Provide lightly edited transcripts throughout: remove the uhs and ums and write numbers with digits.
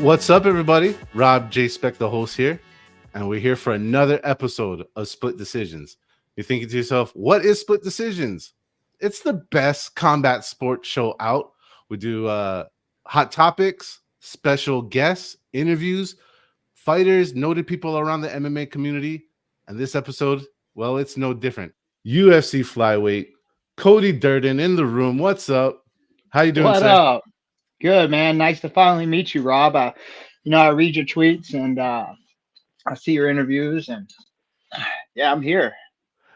What's up, everybody? Rob J. Speck, the host here, and we're here for another episode of Split Decisions. You're thinking to yourself, what is Split Decisions? It's the best combat sports show out. We do hot topics, special guests, interviews, fighters, noted people around the MMA community. And this episode, well, it's no different. UFC flyweight, Cody Durden in the room. What's up? How you doing, What sir? up? Good, man. Nice to finally meet you, Rob. I read your tweets and I see your interviews, and yeah, I'm here.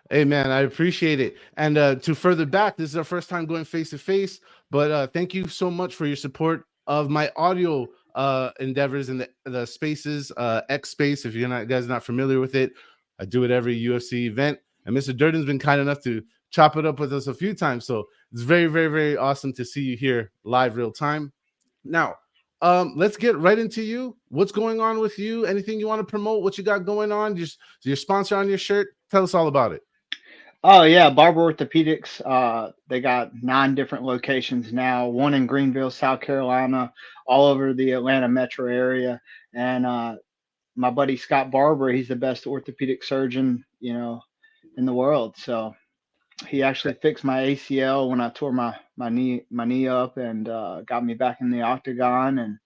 Hey man, I appreciate it. And to further back, this is our first time going face to face. But thank you so much for your support of my audio endeavors in the spaces, X Space. If you're not guys not familiar with it, I do it every UFC event. And Mr. Durden's been kind enough to chop it up with us a few times. So it's very, very, very awesome to see you here live, real time. Now, let's get right into you. What's going on with you? Anything you want to promote? What you got going on? Just your sponsor on your shirt. Tell us all about it. Oh yeah, Barber Orthopedics. They got 9 different locations now. One in Greenville, South Carolina, all over the Atlanta metro area. And my buddy Scott Barber, he's the best orthopedic surgeon, in the world. So he actually fixed my ACL when I tore my knee up and got me back in the octagon. And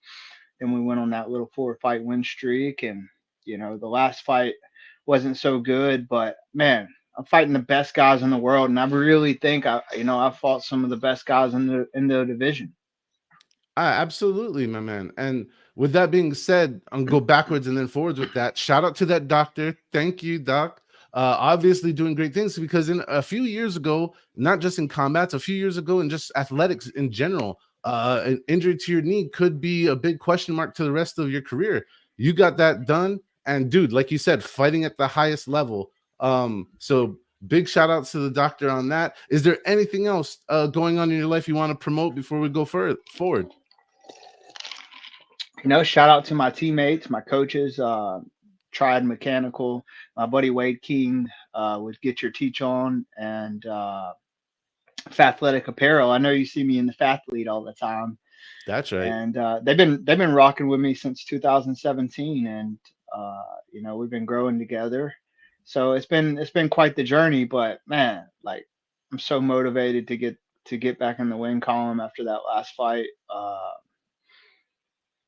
then we went on that little 4-fight win streak. And the last fight wasn't so good, but man, I'm fighting the best guys in the world, and I really think I fought some of the best guys in the division. Absolutely, my man. And with that being said, I'm gonna go backwards and then forwards with that. Shout out to that doctor. Thank you, doc. Obviously doing great things because in a few years ago, not just in combats, a few years ago, and just athletics in general, an injury to your knee could be a big question mark to the rest of your career. You got that done, and dude, like you said, fighting at the highest level. So big shout outs to the doctor on that. Is there anything else going on in your life you want to promote before we go forward? Shout out to my teammates, my coaches, Tried Mechanical, my buddy Wade King with Get Your Teach On, and Fathletic Apparel. I know you see me in the Fathlete all the time, That's right. and they've been rocking with me since 2017, and we've been growing together. So it's been quite the journey, but man, like I'm so motivated to get back in the win column after that last fight.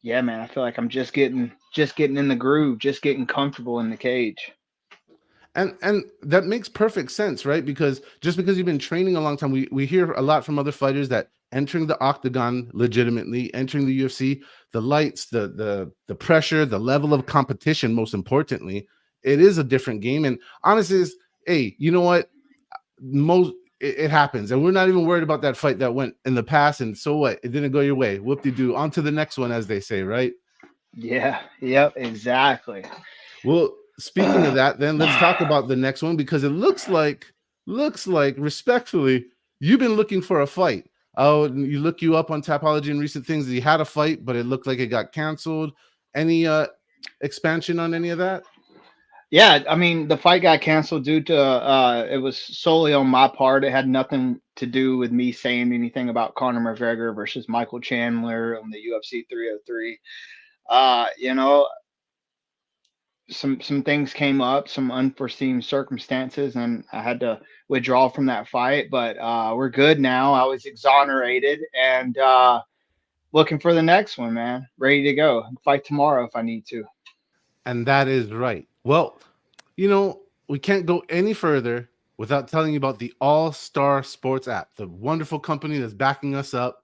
Yeah, man, I feel like I'm just getting in the groove, just getting comfortable in the cage. And that makes perfect sense, right? Because just because you've been training a long time, we hear a lot from other fighters that entering the octagon legitimately, entering the UFC, the lights, the pressure, the level of competition, most importantly, it is a different game. And honestly, is hey, you know what? Most it happens, and we're not even worried about that fight that went in the past. And so what? It didn't go your way. Whoop de doo. On to the next one, as they say, right? Yeah, yep, exactly. Well, speaking of that, then let's talk about the next one because it looks like respectfully, you've been looking for a fight. Oh, you look you up on Tapology and recent things. You had a fight, but it looked like it got canceled. Any expansion on any of that? Yeah, I mean, the fight got canceled due to it was solely on my part. It had nothing to do with me saying anything about Conor McGregor versus Michael Chandler on the UFC 303. You know, some things came up, some unforeseen circumstances, and I had to withdraw from that fight. But we're good now. I was exonerated and looking for the next one, man. Ready to go. Fight tomorrow if I need to. And that is right. Well, we can't go any further without telling you about the AllStar Sports app, the wonderful company that's backing us up.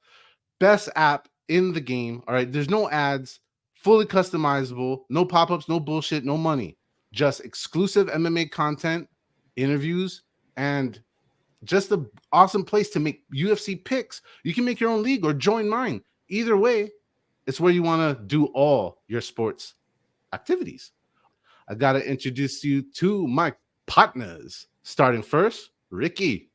Best app in the game. All right. There's no ads, fully customizable, no pop ups, no bullshit, no money. Just exclusive MMA content, interviews, and just an awesome place to make UFC picks. You can make your own league or join mine. Either way, it's where you want to do all your sports activities. I got to introduce you to my partners. Starting first, Ricky.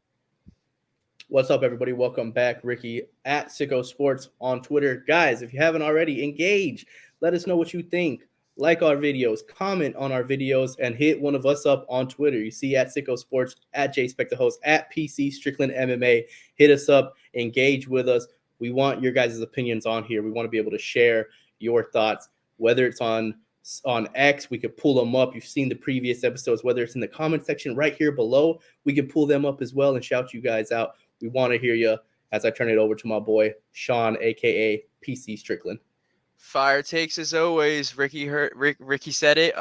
What's up, everybody? Welcome back. Ricky at Sicko Sports on Twitter. Guys, if you haven't already, engage. Let us know what you think. Like our videos, comment on our videos, and hit one of us up on Twitter. You see at Sicko Sports, at JSpec the host, at PC Strickland MMA. Hit us up, engage with us. We want your guys' opinions on here. We want to be able to share your thoughts, whether it's on X, we could pull them up. You've seen the previous episodes, whether it's in the comment section right here below, we can pull them up as well and shout you guys out. We want to hear you as I turn it over to my boy, Sean, aka PC Strickland. Fire takes as always. Ricky said it.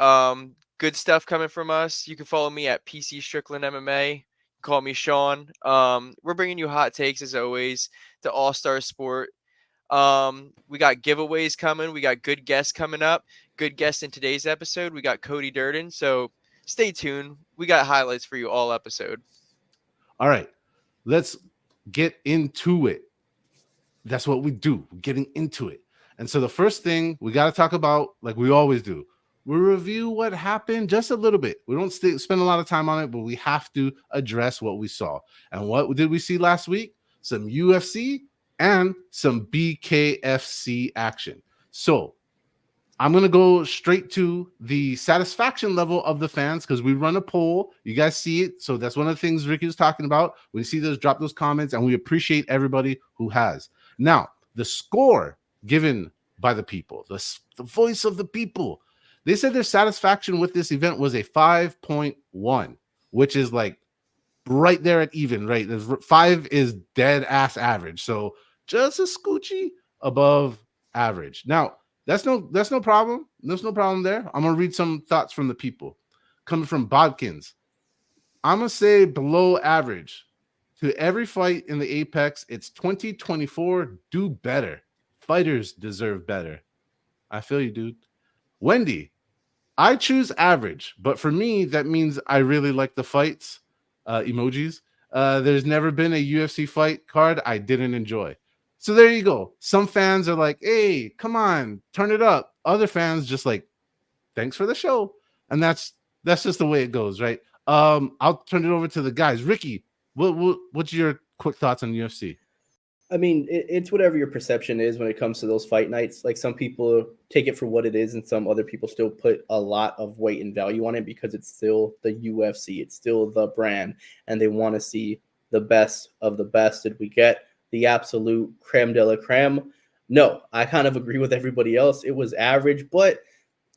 Good stuff coming from us. You can follow me at PC Strickland MMA. Call me Sean. We're bringing you hot takes as always to AllStar Sport. We got giveaways coming. We got good guests coming up. Good guest in today's episode. We got Cody Durden. So stay tuned. We got highlights for you all episode. All right, let's get into it. That's what we do. We're getting into it. And so the first thing we got to talk about, like we always do, we review what happened just a little bit. We don't spend a lot of time on it, but we have to address what we saw. And what did we see last week? Some UFC and some BKFC action. So I'm going to go straight to the satisfaction level of the fans because we run a poll. You guys see it. So that's one of the things Ricky was talking about. We see those, drop those comments, and we appreciate everybody who has. Now, the score given by the people, the voice of the people, they said their satisfaction with this event was a 5.1, which is like right there at even, right? 5 is dead ass average. So just a scoochie above average. Now, that's no problem. There's no problem there. I'm going to read some thoughts from the people. Coming from Bodkins. I'm going to say below average. To every fight in the Apex, it's 2024. Do better. Fighters deserve better. I feel you, dude. Wendy, I choose average, but for me, that means I really like the fights. Emojis. There's never been a UFC fight card I didn't enjoy. So there you go. Some fans are like, hey, come on, turn it up. Other fans just like, thanks for the show. And that's just the way it goes, right? I'll turn it over to the guys. Ricky, what's your quick thoughts on UFC? I mean, it's whatever your perception is when it comes to those fight nights. Like some people take it for what it is, and some other people still put a lot of weight and value on it because it's still the UFC. It's still the brand, and they want to see the best of the best. Did we get the absolute creme de la creme? No, I kind of agree with everybody else. It was average, but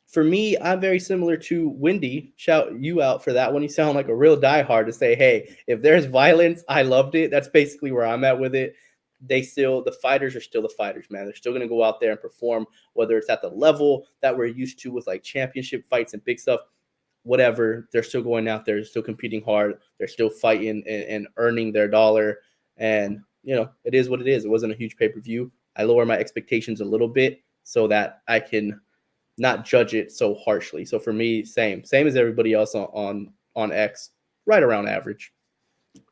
for me, I'm very similar to Wendy. Shout you out for that one. You sound like a real diehard to say, hey, if there's violence, I loved it. That's basically where I'm at with it. The fighters are still the fighters, man. They're still going to go out there and perform, whether it's at the level that we're used to with like championship fights and big stuff, whatever. They're still going out there, they're still competing hard. They're still fighting and earning their dollar. And, you know, it is what it is. It wasn't a huge pay-per-view. I lower my expectations a little bit so that I can not judge it so harshly. So for me, same as everybody else on X, right around average.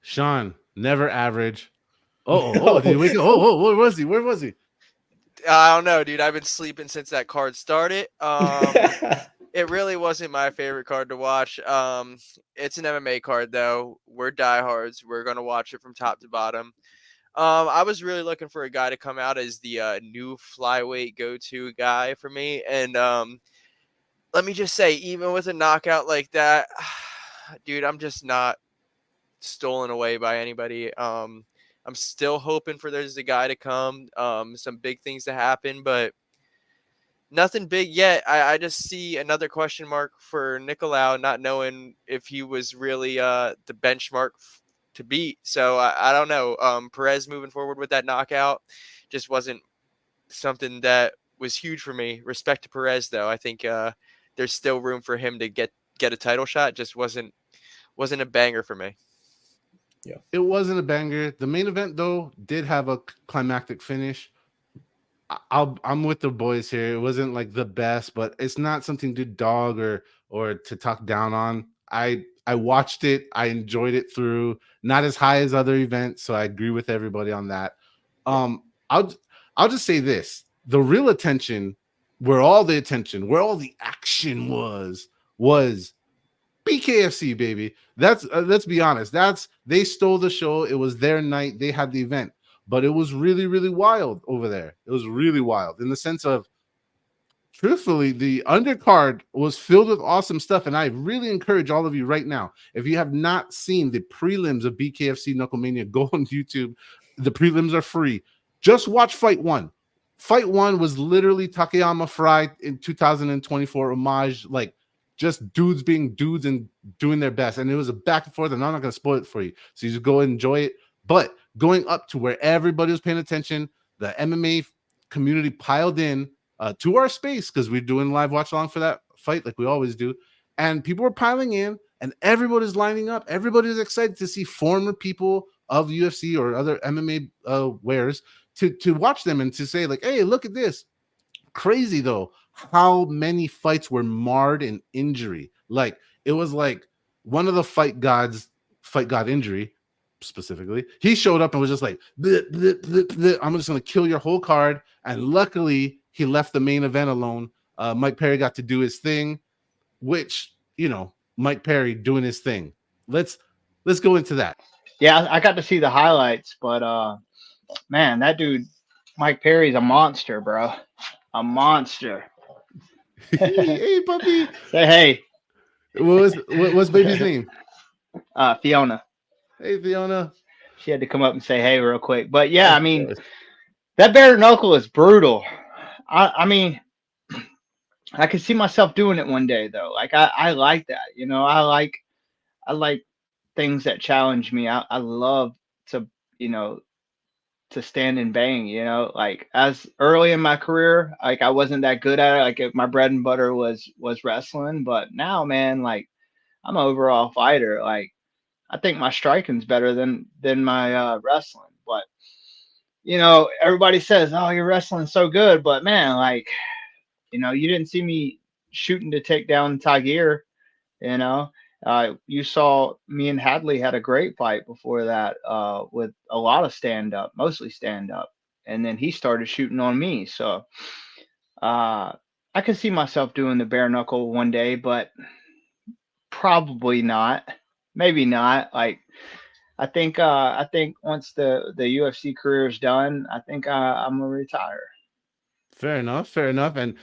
Sean, never average. Did he wake up? Where was he? I don't know, dude. I've been sleeping since that card started. It really wasn't my favorite card to watch. It's an MMA card, though. We're diehards. We're going to watch it from top to bottom. I was really looking for a guy to come out as the new flyweight go-to guy for me. And let me just say, even with a knockout like that, dude, I'm just not stolen away by anybody. I'm still hoping for there's a guy to come, some big things to happen, but nothing big yet. I just see another question mark for Nicolau, not knowing if he was really the benchmark to beat. So I don't know. Perez moving forward with that knockout just wasn't something that was huge for me. Respect to Perez, though. I think there's still room for him to get a title shot. Just wasn't a banger for me. Yeah, it wasn't a banger. The main event, though, did have a climactic finish. I'm with the boys here. It wasn't like the best, but it's not something to dog or to talk down on. I watched it. I enjoyed it through. Not as high as other events, so I agree with everybody on that. I'll just say this: the real attention, where all the action was BKFC, baby. That's let's be honest. They stole the show. It was their night. They had the event, but it was really, really wild over there. It was really wild in the sense of, truthfully, the undercard was filled with awesome stuff. And I really encourage all of you right now, if you have not seen the prelims of BKFC Knucklemania, go on YouTube. The prelims are free. Just watch fight 1. Fight 1 was literally Takayama Fry in 2024 homage, like just dudes being dudes and doing their best. And it was a back and forth, and I'm not going to spoil it for you. So you just go and enjoy it. But going up to where everybody was paying attention, the MMA community piled in to our space because we're doing live watch along for that fight like we always do. And people were piling in, and everybody's lining up. Everybody's excited to see former people of UFC or other MMA wares to watch them and to say like, hey, look at this. Crazy though, how many fights were marred in injury. Like it was like one of the fight god injury specifically. He showed up and was just like, bleh, bleh, bleh, bleh. I'm just gonna kill your whole card. And luckily, he left the main event alone. Mike Perry got to do his thing, which Mike Perry doing his thing. Let's go into that. Yeah, I got to see the highlights, but man, that dude, Mike Perry's a monster, bro. A monster. Hey, puppy. Say hey. What's baby's name? Fiona. Hey, Fiona. She had to come up and say hey real quick. But yeah, I mean, that bare knuckle is brutal. I mean, I could see myself doing it one day though. Like I like that. I like things that challenge me. I love to, to stand and bang, like as early in my career, like I wasn't that good at it. Like my bread and butter was wrestling, but now, man, like I'm an overall fighter. Like I think my striking's better than my wrestling. But everybody says, "Oh, your wrestling's so good," but man, like you didn't see me shooting to take down Tagir. You know, you saw me and Hadley had a great fight before that with a lot of stand up, mostly stand up, and then he started shooting on me. So I could see myself doing the bare knuckle one day, but probably not. Maybe not. Like I think once the UFC career is done, I think I'm gonna retire. Fair enough. And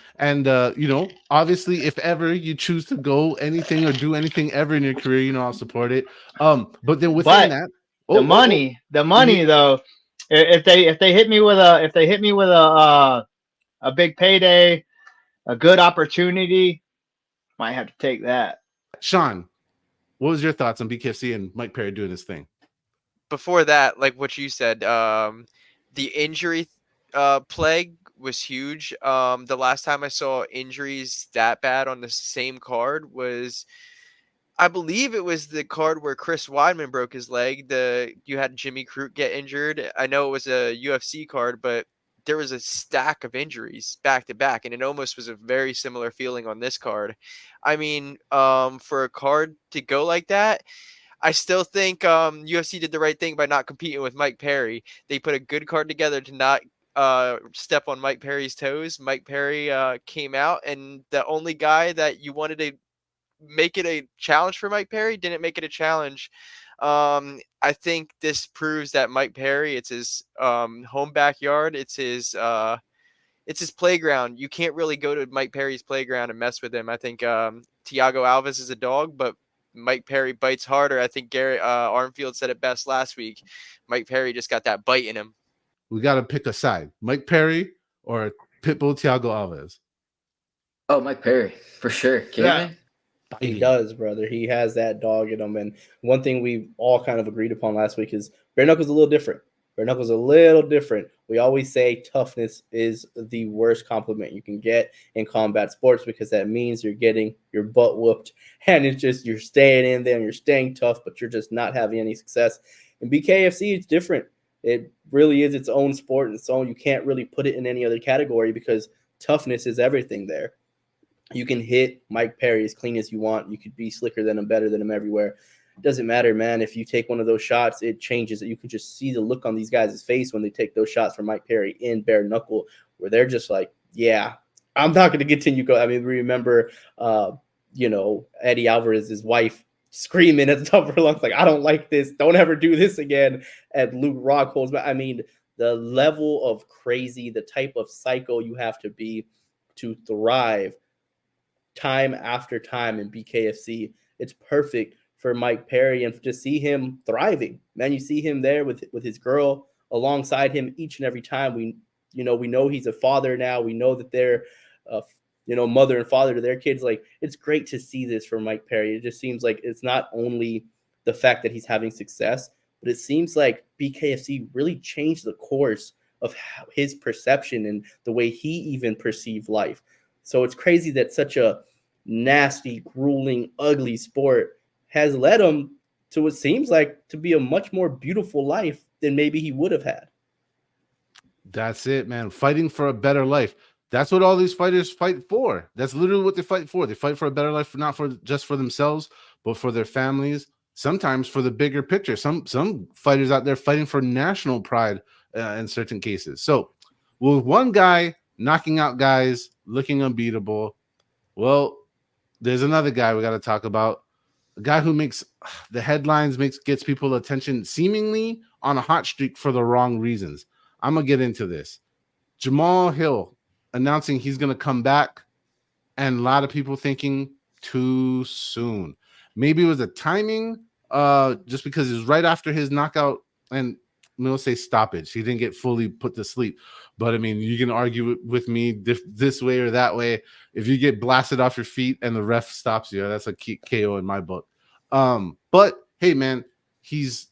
obviously, if ever you choose to go anything or do anything ever in your career, I'll support it. But then within But that, the money Mhm. though, if they hit me with a big payday, a good opportunity, might have to take that. Sean, what was your thoughts on BKFC and Mike Perry doing his thing? Before that, like what you said, the injury plague was huge. The last time I saw injuries that bad on the same card was, I believe it was the card where Chris Weidman broke his leg. You had Jimmy Crute get injured. I know it was a UFC card, but there was a stack of injuries back to back, and it almost was a very similar feeling on this card. I mean, for a card to go like that, I still think UFC did the right thing by not competing with Mike Perry. They put a good card together to not step on Mike Perry's toes. Mike Perry came out, and the only guy that you wanted to make it a challenge for Mike Perry didn't make it a challenge. I think this proves that Mike Perry, it's his home backyard. It's his playground. You can't really go to Mike Perry's playground and mess with him. I think Thiago Alves is a dog, but Mike Perry bites harder. I think Gary Armfield said it best last week. Mike Perry just got that bite in him. We got to pick a side: Mike Perry or Pitbull Thiago Alves. Oh, Mike Perry for sure. Kidding me? He does, brother. He has that dog in him. And one thing we all kind of agreed upon last week is bare knuckles a little different. Bare knuckles a little different. We always say toughness is the worst compliment you can get in combat sports because that means you're getting your butt whooped. And it's just you're staying in there and you're staying tough, but you're just not having any success. In BKFC, it's different. It really is its own sport and its own. You can't really put it in any other category because toughness is everything there. You can hit Mike Perry as clean as you want. You could be slicker than him, better than him everywhere. It doesn't matter, man. If you take one of those shots, it changes it. You can just see the look on these guys' face when they take those shots from Mike Perry in bare knuckle, where they're just like, yeah, I'm not going to continue going. I mean, remember, Eddie Alvarez's wife screaming at the top of her lungs, like, I don't like this. Don't ever do this again. And Luke Rockholds. But I mean, the level of crazy, the type of psycho you have to be to thrive time after time in BKFC. It's perfect for Mike Perry and to see him thriving. Man, you see him there with his girl alongside him each and every time. we know he's a father now. We know that they're, mother and father to their kids. Like, it's great to see this from Mike Perry. It just seems like it's not only the fact that he's having success, but it seems like BKFC really changed the course of his perception and the way he even perceived life. So it's crazy that such a nasty, grueling, ugly sport has led him to what seems like to be a much more beautiful life than maybe he would have had. That's it, man. Fighting for a better life. That's what all these fighters fight for. That's literally what they fight for. They fight for a better life, not for just for themselves, but for their families. Sometimes for the bigger picture. Some fighters out there fighting for national pride in certain cases. So, with one guy knocking out guys, looking unbeatable, well, there's another guy we got to talk about. A guy who makes the headlines, gets people attention, seemingly on a hot streak for the wrong reasons. I'm gonna get into this. Jamal Hill announcing he's gonna come back, and a lot of people thinking too soon. Maybe it was a timing, just because it was right after his knockout, and we'll say stoppage. He didn't get fully put to sleep. But I mean, you can argue with me this way or that way. If you get blasted off your feet and the ref stops you, that's a KO in my book. But hey, man, he's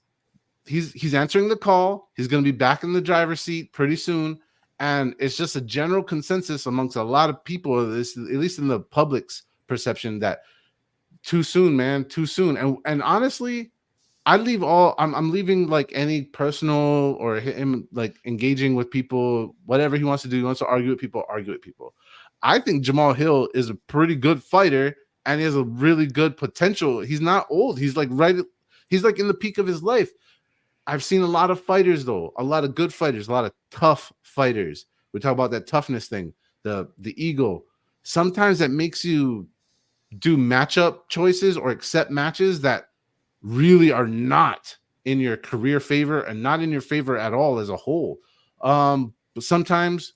answering the call. He's going to be back in the driver's seat pretty soon. And it's just a general consensus amongst a lot of people, at least in the public's perception, that too soon, man, too soon. And honestly, I'm leaving like any personal or him like engaging with people, whatever he wants to do. He wants to argue with people, argue with people. I think Jamal Hill is a pretty good fighter and he has a really good potential. He's not old. He's like in the peak of his life. I've seen a lot of fighters, though, a lot of good fighters, a lot of tough fighters. We talk about that toughness thing, the ego. Sometimes that makes you do matchup choices or accept matches that really are not in your career favor and not in your favor at all as a whole. But sometimes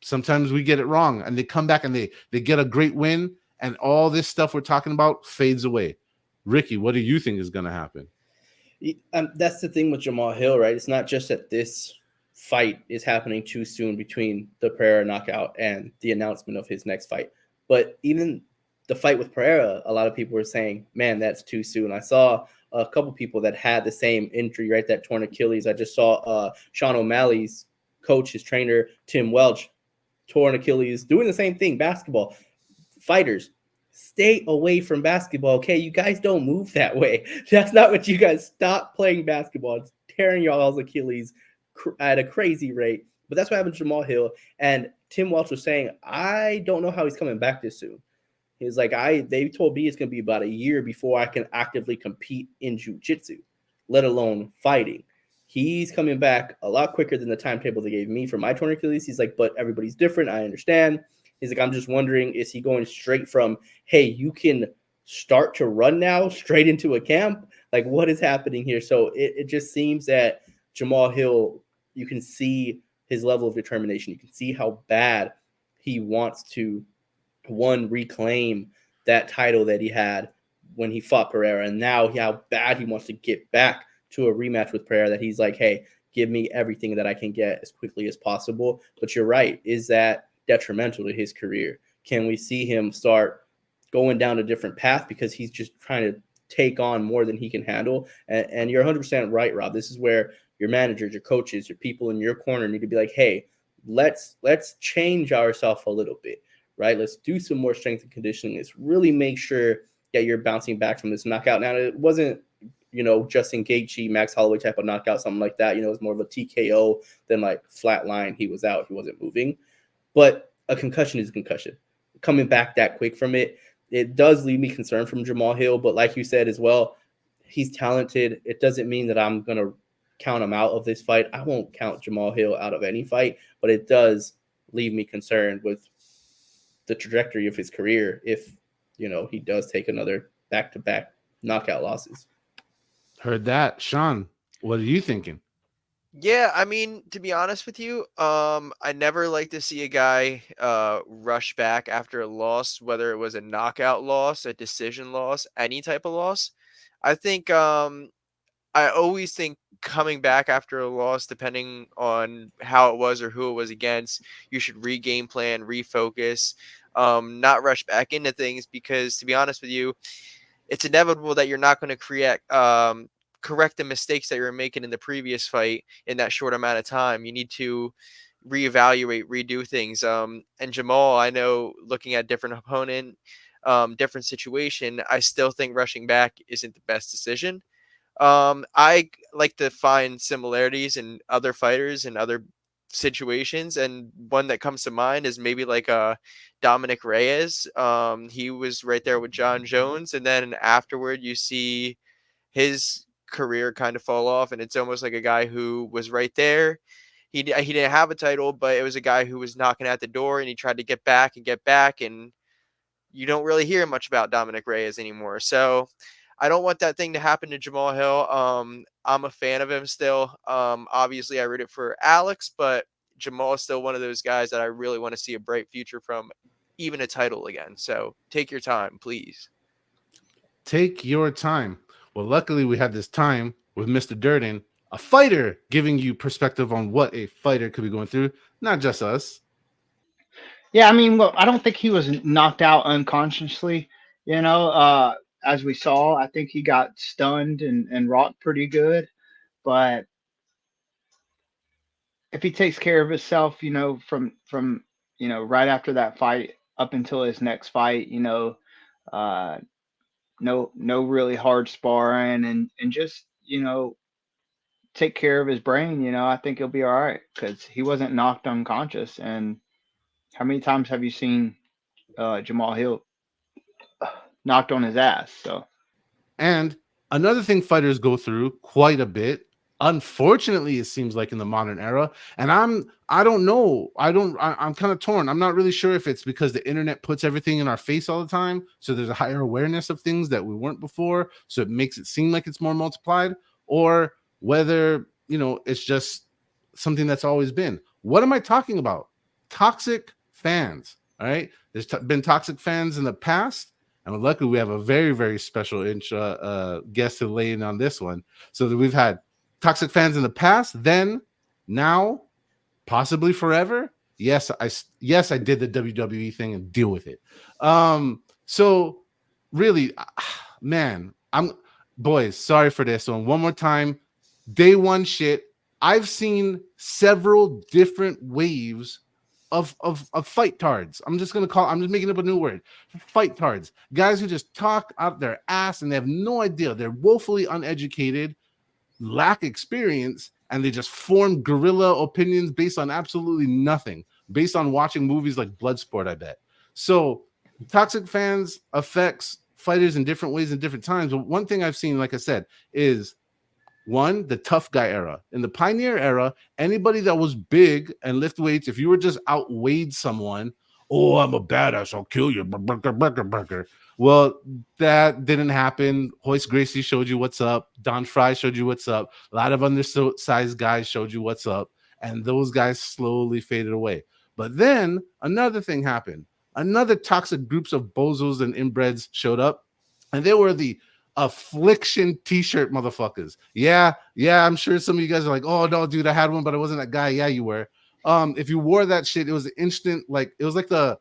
we get it wrong and they come back and they get a great win and all this stuff we're talking about fades away. Ricky, what do you think is going to happen? That's the thing with Jamal Hill, right? It's not just that this fight is happening too soon between the Pereira knockout and the announcement of his next fight. But even the fight with Pereira, a lot of people were saying, man, that's too soon. I saw a couple people that had the same injury, right? That torn Achilles. I just saw Sean O'Malley's coach, his trainer, Tim Welch, torn Achilles, doing the same thing, basketball. Fighters, stay away from basketball, okay? You guys don't move that way. That's not what you guys stop playing basketball. It's tearing y'all's Achilles at a crazy rate. But that's what happened to Jamal Hill. And Tim Welch was saying, I don't know how he's coming back this soon. He's like, they told me it's going to be about a year before I can actively compete in jiu-jitsu, let alone fighting. He's coming back a lot quicker than the timetable they gave me for my torn Achilles. He's like, but everybody's different. I understand. He's like, I'm just wondering, is he going straight from, hey, you can start to run now straight into a camp? Like, what is happening here? So it just seems that Jamal Hill, you can see his level of determination. You can see how bad he wants to, one, reclaim that title that he had when he fought Pereira. And now how bad he wants to get back to a rematch with Pereira, that he's like, hey, give me everything that I can get as quickly as possible. But you're right. Is that detrimental to his career? Can we see him start going down a different path because he's just trying to take on more than he can handle? And you're 100% right, Rob. This is where your managers, your coaches, your people in your corner need to be like, hey, let's change ourselves a little bit, right? Let's do some more strength and conditioning. Let's really make sure that you're bouncing back from this knockout. Now, it wasn't, Justin Gaethje, Max Holloway type of knockout, something like that. It was more of a TKO than like flat line. He was out. He wasn't moving. But a concussion is a concussion. Coming back that quick from it, it does leave me concerned from Jamal Hill. But like you said as well, he's talented. It doesn't mean that I'm going to count him out of this fight. I won't count Jamal Hill out of any fight, but it does leave me concerned with the trajectory of his career if, he does take another back-to-back knockout losses. Heard that. Sean, what are you thinking? Yeah, I mean, to be honest with you, I never like to see a guy rush back after a loss, whether it was a knockout loss, a decision loss, any type of loss. I think I always think coming back after a loss, depending on how it was or who it was against, you should re-game plan, refocus, not rush back into things, because to be honest with you, it's inevitable that you're not going to correct the mistakes that you were making in the previous fight in that short amount of time. You need to reevaluate, redo things. And Jamal, I know, looking at different opponent, different situation, I still think rushing back isn't the best decision. I like to find similarities in other fighters and other situations, and one that comes to mind is maybe like Dominic Reyes. He was right there with John Jones, and then afterward you see his career kind of fall off, and it's almost like a guy who was right there. He didn't have a title, but it was a guy who was knocking at the door, and he tried to get back, and you don't really hear much about Dominic Reyes anymore. So I don't want that thing to happen to Jamal Hill. I'm a fan of him still. Obviously, I rooted for Alex, but Jamal is still one of those guys that I really want to see a bright future from, even a title again. So take your time, please. Take your time. Well, luckily we had this time with Mr. Durden, a fighter, giving you perspective on what a fighter could be going through, not just us. Yeah, I mean, well, I don't think he was knocked out unconsciously. As we saw, I think he got stunned and rocked pretty good. But if he takes care of himself, from right after that fight up until his next fight, uh, no really hard sparring and just take care of his brain, I think he'll be all right because he wasn't knocked unconscious. And how many times have you seen Jamal Hill knocked on his ass? So, And another thing fighters go through quite a bit, unfortunately, it seems like in the modern era, and I don't know, I'm kind of torn. I'm not really sure if it's because the internet puts everything in our face all the time, so there's a higher awareness of things that we weren't before, so it makes it seem like it's more multiplied, or whether it's just something that's always been. What am I talking about? Toxic fans. All right, there's been toxic fans in the past, and luckily we have a very, very special guest to lay in on this one. So that we've had toxic fans in the past, then, now, possibly forever. Yes, I did the WWE thing and deal with it. So really, man, boys, sorry for this one. One more time, day one shit. I've seen several different waves of fight tards. I'm just making up a new word. Fight tards. Guys who just talk out their ass and they have no idea. They're woefully uneducated, lack experience, and they just form guerrilla opinions based on absolutely nothing, based on watching movies like Bloodsport, I bet. So toxic fans affects fighters in different ways in different times. But one thing I've seen, like I said, is one, the tough guy era. In the pioneer era, anybody that was big and lift weights, if you were just outweighed someone, oh, I'm a badass, I'll kill you. Well, that didn't happen. Hoist Gracie showed you what's up. Don Fry showed you what's up. A lot of undersized guys showed you what's up. And those guys slowly faded away. But then another thing happened. Another toxic groups of bozos and inbreds showed up. And they were the affliction t-shirt motherfuckers. Yeah, I'm sure some of you guys are like, oh no, dude, I had one, but I wasn't that guy. Yeah, you were. If you wore that shit, it was instant, like it was like the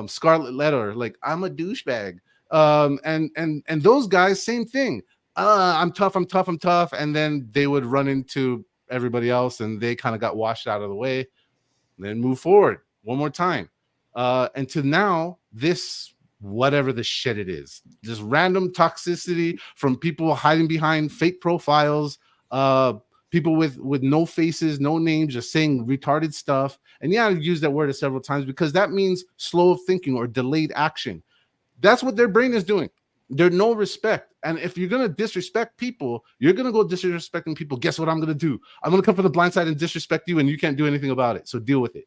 Scarlet Letter, like I'm a douchebag. And those guys, same thing. I'm tough, and then they would run into everybody else, and they kind of got washed out of the way. Then move forward one more time, and to now this. Whatever the shit it is, just random toxicity from people hiding behind fake profiles, people with no faces, no names, just saying retarded stuff. And yeah, I've used that word several times because that means slow of thinking or delayed action. That's what their brain is doing. There's no respect. And if you're going to disrespect people, you're going to go disrespecting people. Guess what I'm going to do? I'm going to come from the blind side and disrespect you, and you can't do anything about it. So deal with it.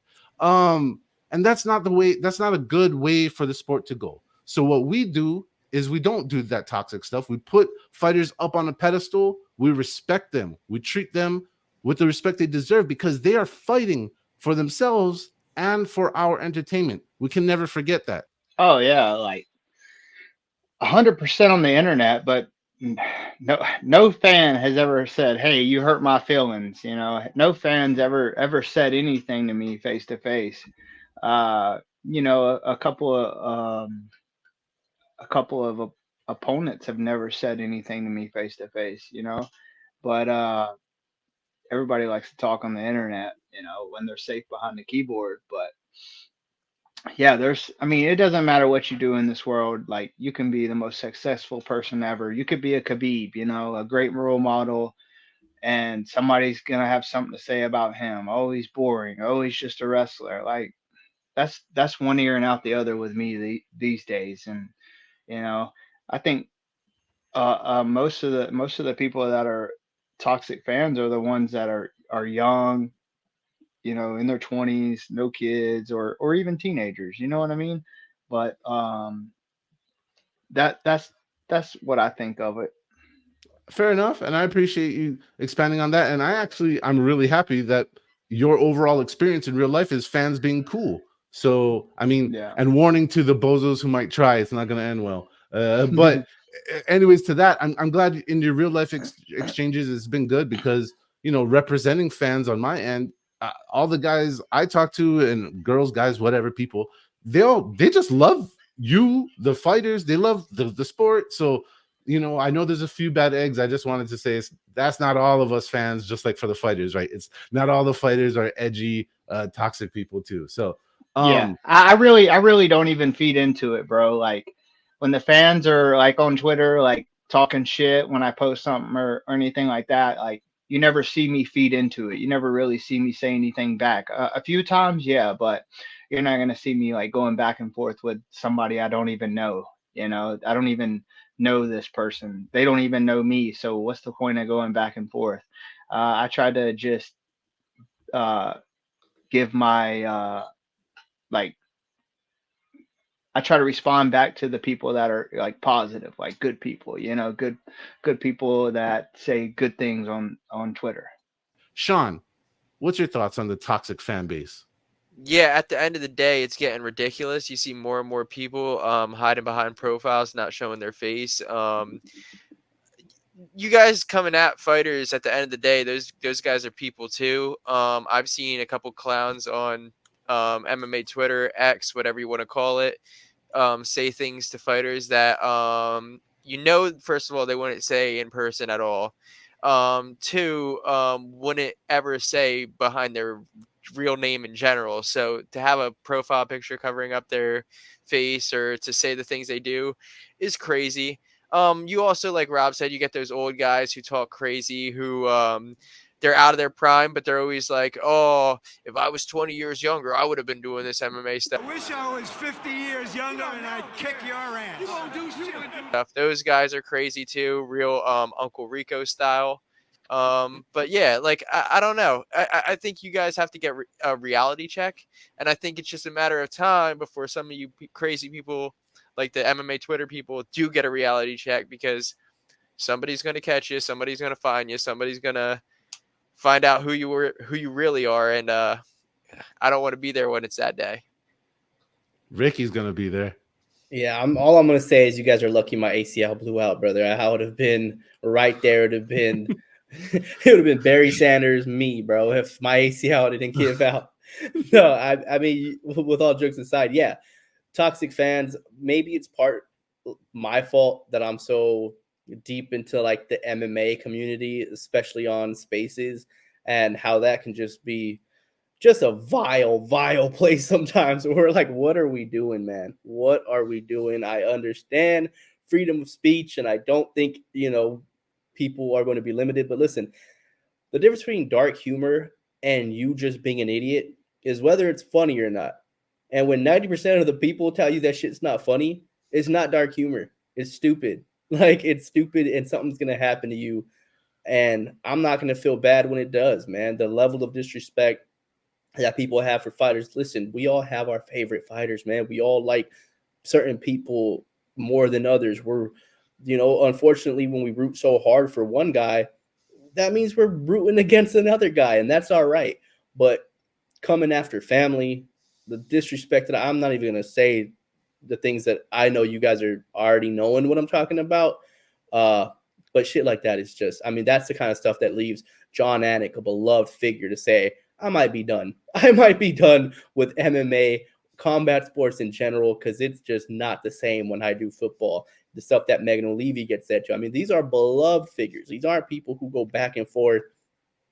And that's not the way, that's not a good way for the sport to go. So what we do is we don't do that toxic stuff. We put fighters up on a pedestal. We respect them. We treat them with the respect they deserve because they are fighting for themselves and for our entertainment. We can never forget that. oh yeah, like 100% on the internet, but no fan has ever said, "Hey, you hurt my feelings." No fans ever said anything to me face to face. A couple of opponents have never said anything to me face to face. But everybody likes to talk on the internet. When they're safe behind the keyboard. But yeah, I mean, it doesn't matter what you do in this world. Like, you can be the most successful person ever. You could be a Khabib, a great role model, and somebody's gonna have something to say about him. Oh, he's boring. Oh, he's just a wrestler. Like, that's one ear and out the other with me these days. And you know, I think most of the people that are toxic fans are the ones that are young, in their 20s, no kids, or even teenagers. You know what I mean? But that's what I think of it. Fair enough, and I appreciate you expanding on that. And I'm really happy that your overall experience in real life is fans being cool. So I mean, Yeah. and warning to the bozos who might try, it's not going to end well. But anyways, to that, I'm glad in your real life exchanges it's been good, because representing fans on my end, all the guys I talk to, and girls, guys, whatever, people, they just love you, the fighters. They love the sport. So I know there's a few bad eggs. I just wanted to say that's not all of us fans, just like for the fighters, right? It's not all the fighters are edgy, toxic people too. So, Yeah, I really don't even feed into it, bro. Like, when the fans are like on Twitter, like talking shit when I post something or anything like that, like, you never see me feed into it. You never really see me say anything back. A few times, yeah, but you're not gonna see me like going back and forth with somebody I don't even know. I don't even know this person. They don't even know me. So what's the point of going back and forth? I try to just uh, give my like I try to respond back to the people that are like positive, like good people, good people that say good things on Twitter. Sean, what's your thoughts on the toxic fan base? Yeah, at the end of the day, it's getting ridiculous. You see more and more people hiding behind profiles, not showing their face. You guys coming at fighters, at the end of the day, those guys are people too. I've seen a couple clowns on MMA Twitter, X, whatever you want to call it, say things to fighters that first of all, they wouldn't say in person at all. Two, wouldn't ever say behind their real name in general. So to have a profile picture covering up their face or to say the things they do is crazy. You also, like Rob said, you get those old guys who talk crazy, who they're out of their prime, but they're always like, "Oh, if I was 20 years younger, I would have been doing this MMA stuff." I wish I was 50 years younger and I'd kick your ass. You won't do shit. Those guys are crazy too, real Uncle Rico style. But yeah, like I don't know. I think you guys have to get a reality check, and I think it's just a matter of time before some of you crazy people, like the MMA Twitter people, do get a reality check, because somebody's going to catch you, somebody's going to find you, somebody's going to find out who you really are, and I don't want to be there when it's that day. Ricky's gonna be there. Yeah, all I'm gonna say is you guys are lucky my ACL blew out, brother. I would have been right there. It would have been it would have been Barry Sanders, me, bro, if my ACL didn't give out. No, I mean, with all jokes aside, yeah, toxic fans. Maybe it's part my fault that I'm so deep into like the MMA community, especially on Spaces, and how that can just be just a vile place sometimes. We're like, what are we doing, man? What are we doing? I understand freedom of speech, and I don't think, people are going to be limited. But listen, the difference between dark humor and you just being an idiot is whether it's funny or not. And when 90% of the people tell you that shit's not funny, it's not dark humor. It's stupid. Like, it's stupid, and something's going to happen to you. And I'm not going to feel bad when it does, man. The level of disrespect that people have for fighters. Listen, we all have our favorite fighters, man. We all like certain people more than others. We're, unfortunately, when we root so hard for one guy, that means we're rooting against another guy, and that's all right. But coming after family, the disrespect that I'm not even going to say the things that I know you guys are already knowing what I'm talking about. But shit like that is just, I mean, that's the kind of stuff that leaves John Anik, a beloved figure, to say, I might be done. I might be done with MMA, combat sports in general, because it's just not the same when I do football. The stuff that Megan O'Leary gets said to. I mean, these are beloved figures. These aren't people who go back and forth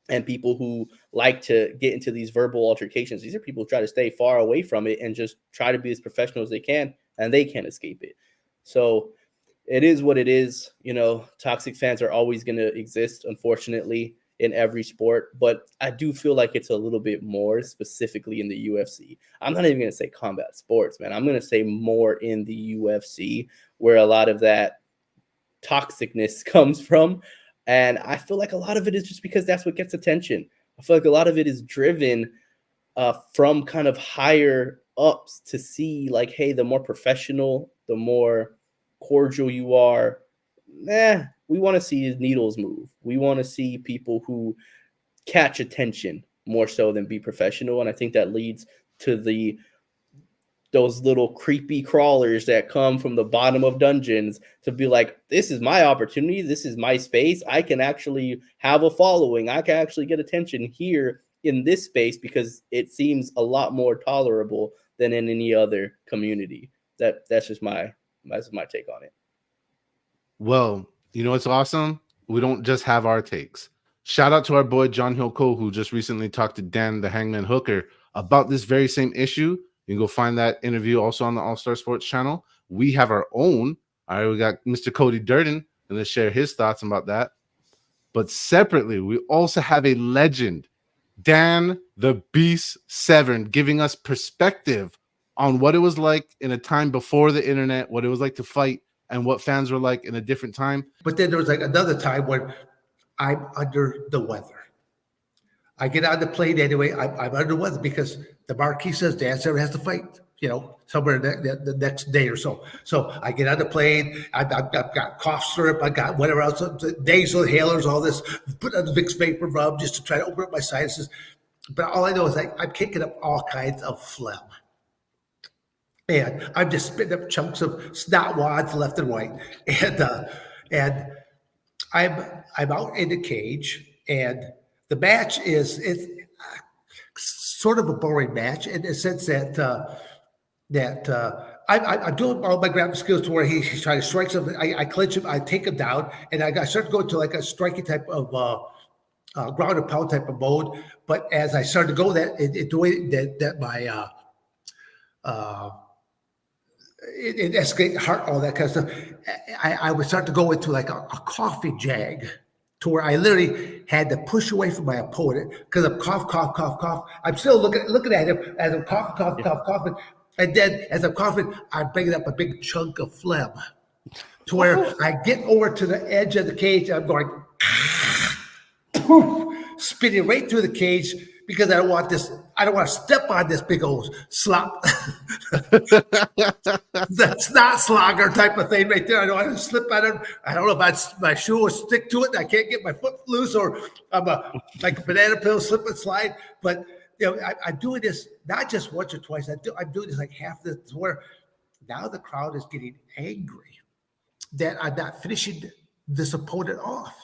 and people who like to get into these verbal altercations. These are people who try to stay far away from it and just try to be as professional as they can, and they can't escape it. So it is what it is. You know, toxic fans are always going to exist, unfortunately, in every sport. But I do feel like it's a little bit more specifically in the UFC. I'm not even going to say combat sports, man. I'm going to say more in the UFC, where a lot of that toxicness comes from. And I feel like a lot of it is just because that's what gets attention. I feel like a lot of it is driven from kind of higher ups to see like, hey, the more professional, the more cordial you are, we want to see needles move. We want to see people who catch attention more so than be professional. And I think that leads to those little creepy crawlers that come from the bottom of dungeons to be like, this is my opportunity. This is my space. I can actually have a following. I can actually get attention here in this space because it seems a lot more tolerable than in any other community. That's just my take on it. Well, you know what's awesome? We don't just have our takes. Shout out to our boy John Hill Cole, who just recently talked to Dan the Hangman Hooker about this very same issue. You can go find that interview also on the AllStar Sports channel. We have our own. All right, we got Mr. Cody Durden, and let's share his thoughts about that. But separately, we also have a legend, Dan the Beast Severn, giving us perspective on what it was like in a time before the internet, what it was like to fight, and what fans were like in a different time. But then there was like another time when I'm under the weather. I get on the plane anyway. I'm under the weather because the marquee says Dan Severn has to fight, you know, somewhere the next day or so. So I get on the plane. I've got cough syrup. I got whatever else, nasal inhalers, all this. Put on the Vicks Vapor Rub just to try to open up my sinuses. But all I know is I'm kicking up all kinds of phlegm. And I'm just spitting up chunks of snot wads left and right. And I'm out in the cage, and the match it's sort of a boring match in the sense that I'm doing all my grappling skills to where he's trying to strike something. I clinch him, I take him down, and I start to go to like a striking type of ground and pound type of mode. But as I started to go the way that my it escalated heart, all that kind of stuff, I would start to go into like a coffee jag, to where I literally had to push away from my opponent because I'm cough. I'm still looking at him as I'm coughing. And then as I'm coughing, I'm bringing up a big chunk of phlegm to where I get over to the edge of the cage. I'm going, poof, spinning right through the cage because I don't want to step on this big old slop. That's not slogger type of thing right there. I don't want to slip on it. I don't know if my shoe will stick to it. I can't get my foot loose, or I'm like a banana peel, slip and slide. But you know, I'm doing this not just once or twice. I'm doing this like half the where now the crowd is getting angry that I'm not finishing this opponent off.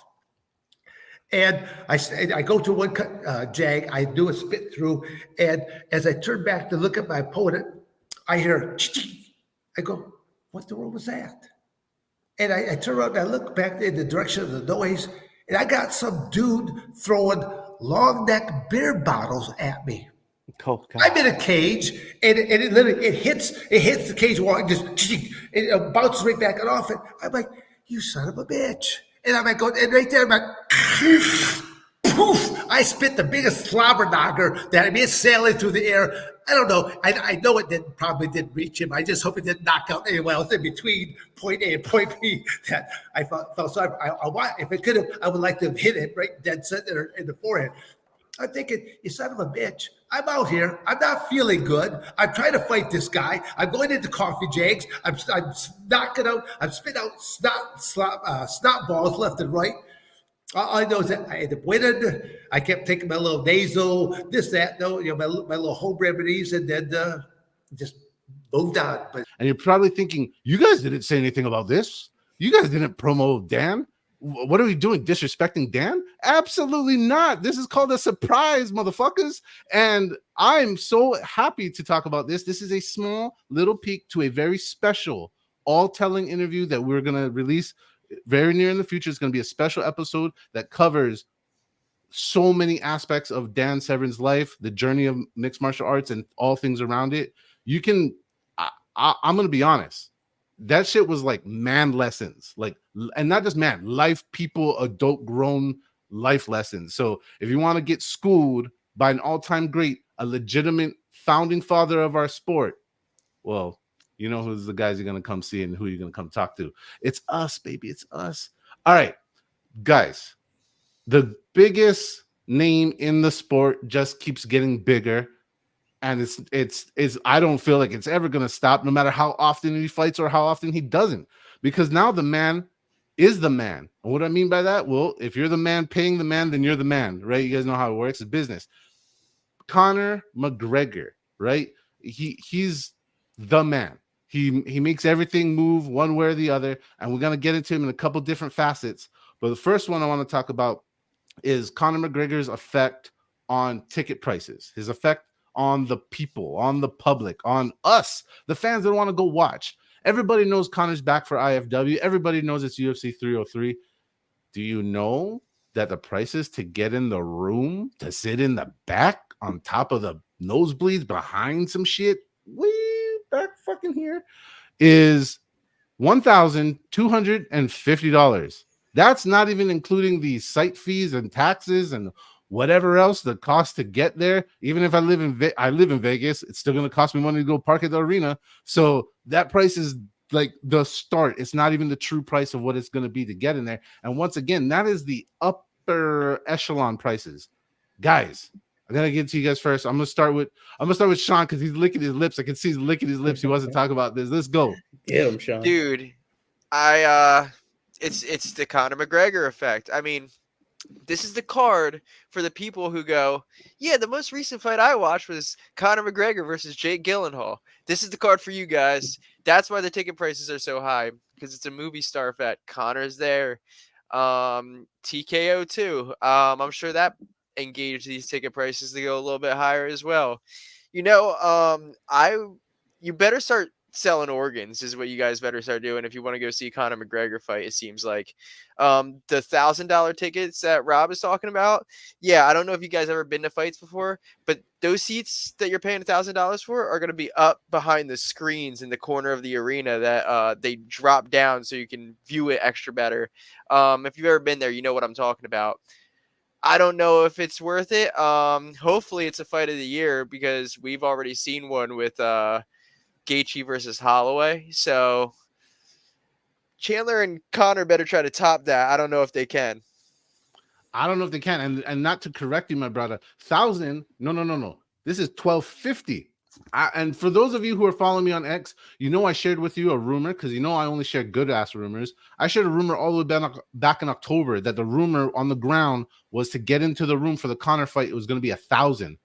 And I go to one jag, I do a spit through, and as I turn back to look at my opponent, I hear, I go, what the world was that? And I turn around and I look back in the direction of the noise, and I got some dude throwing long neck beer bottles at me. Oh, I'm in a cage, and it literally hits the cage wall, and just it bounces right back off it. I'm like, you son of a bitch. And I'm like, and right there, I'm like, poof! I spit the biggest slobber knocker that I mean, it's sailing through the air. I don't know. I know it probably didn't reach him. I just hope it didn't knock out anyone else in between point A and point B. That I felt sorry. I want, if it could have, I would like to have hit it right dead center in the forehead. I'm thinking, you son of a bitch. I'm out here. I'm not feeling good. I'm trying to fight this guy. I'm going into coffee jags. I'm knocking out. I'm spitting out snot balls left and right. All I know is that I ended up winning. I kept taking my little nasal, this, that, no, you know, my little home remedies, and then just moved on. But and you're probably thinking, you guys didn't say anything about this. You guys didn't promo Dan. What are we doing? Disrespecting Dan? Absolutely not. This is called a surprise, motherfuckers. And I'm so happy to talk about this. This is a small little peek to a very special all-telling interview that we're going to release very near in the future. It's going to be a special episode that covers so many aspects of Dan Severn's life, the journey of mixed martial arts, and all things around it. You can, I'm going to be honest. That shit was like man lessons, like, and not just man, life, people, adult, grown life lessons. So if you want to get schooled by an all-time great, a legitimate founding father of our sport, well, you know who's the guys you're going to come see and who you're going to come talk to. It's us, baby. It's us. All right, guys, the biggest name in the sport just keeps getting bigger. And it's I don't feel like it's ever going to stop, no matter how often he fights or how often he doesn't, because now the man is the man. And what I mean by that, well, if you're the man paying the man, then you're the man, right? You guys know how it works. It's business. Conor McGregor, right? He's the man. He makes everything move one way or the other, and we're going to get into him in a couple different facets. But the first one I want to talk about is Conor McGregor's effect on ticket prices, his effect on the people, on the public, on us, the fans that want to go watch. Everybody knows Conor's back for IFW. Everybody knows it's UFC 303. Do you know that the prices to get in the room, to sit in the back on top of the nosebleeds behind some shit, way back fucking here, is $1,250. That's not even including the site fees and taxes and whatever else the cost to get there. Even if I live in Vegas, it's still going to cost me money to go park at the arena. So that price is like the start. It's not even the true price of what it's going to be to get in there. And once again, that is the upper echelon prices. Guys, I gotta get to you guys first. I'm gonna start with Sean because he's licking his lips. I can see he's licking his lips. He wants to talk about this. Let's go. Get him, Sean. Dude, it's the Conor McGregor effect. I mean, this is the card for the people who go, yeah, the most recent fight I watched was Conor McGregor versus Jake Gyllenhaal. This is the card for you guys. That's why the ticket prices are so high, because it's a movie star effect. Conor's there. TKO too. I'm sure that engaged these ticket prices to go a little bit higher as well. You better start selling organs is what you guys better start doing if you want to go see Conor McGregor fight. It seems like the $1,000 tickets that Rob is talking about. Yeah, I don't know if you guys ever been to fights before, but those seats that you're paying $1,000 for are going to be up behind the screens in the corner of the arena that they drop down so you can view it extra better. If you've ever been there, you know what I'm talking about. I don't know if it's worth it. Hopefully it's a fight of the year, because we've already seen one with Gaethje versus Holloway. So Chandler and Conor better try to top that. I don't know if they can. I don't know if they can. And not to correct you, my brother, 1,000. No. This is 1,250. And for those of you who are following me on X, you know I shared with you a rumor, because you know I only share good ass rumors. I shared a rumor all the way back in October that the rumor on the ground was to get into the room for the Conor fight, it was going to be 1,000.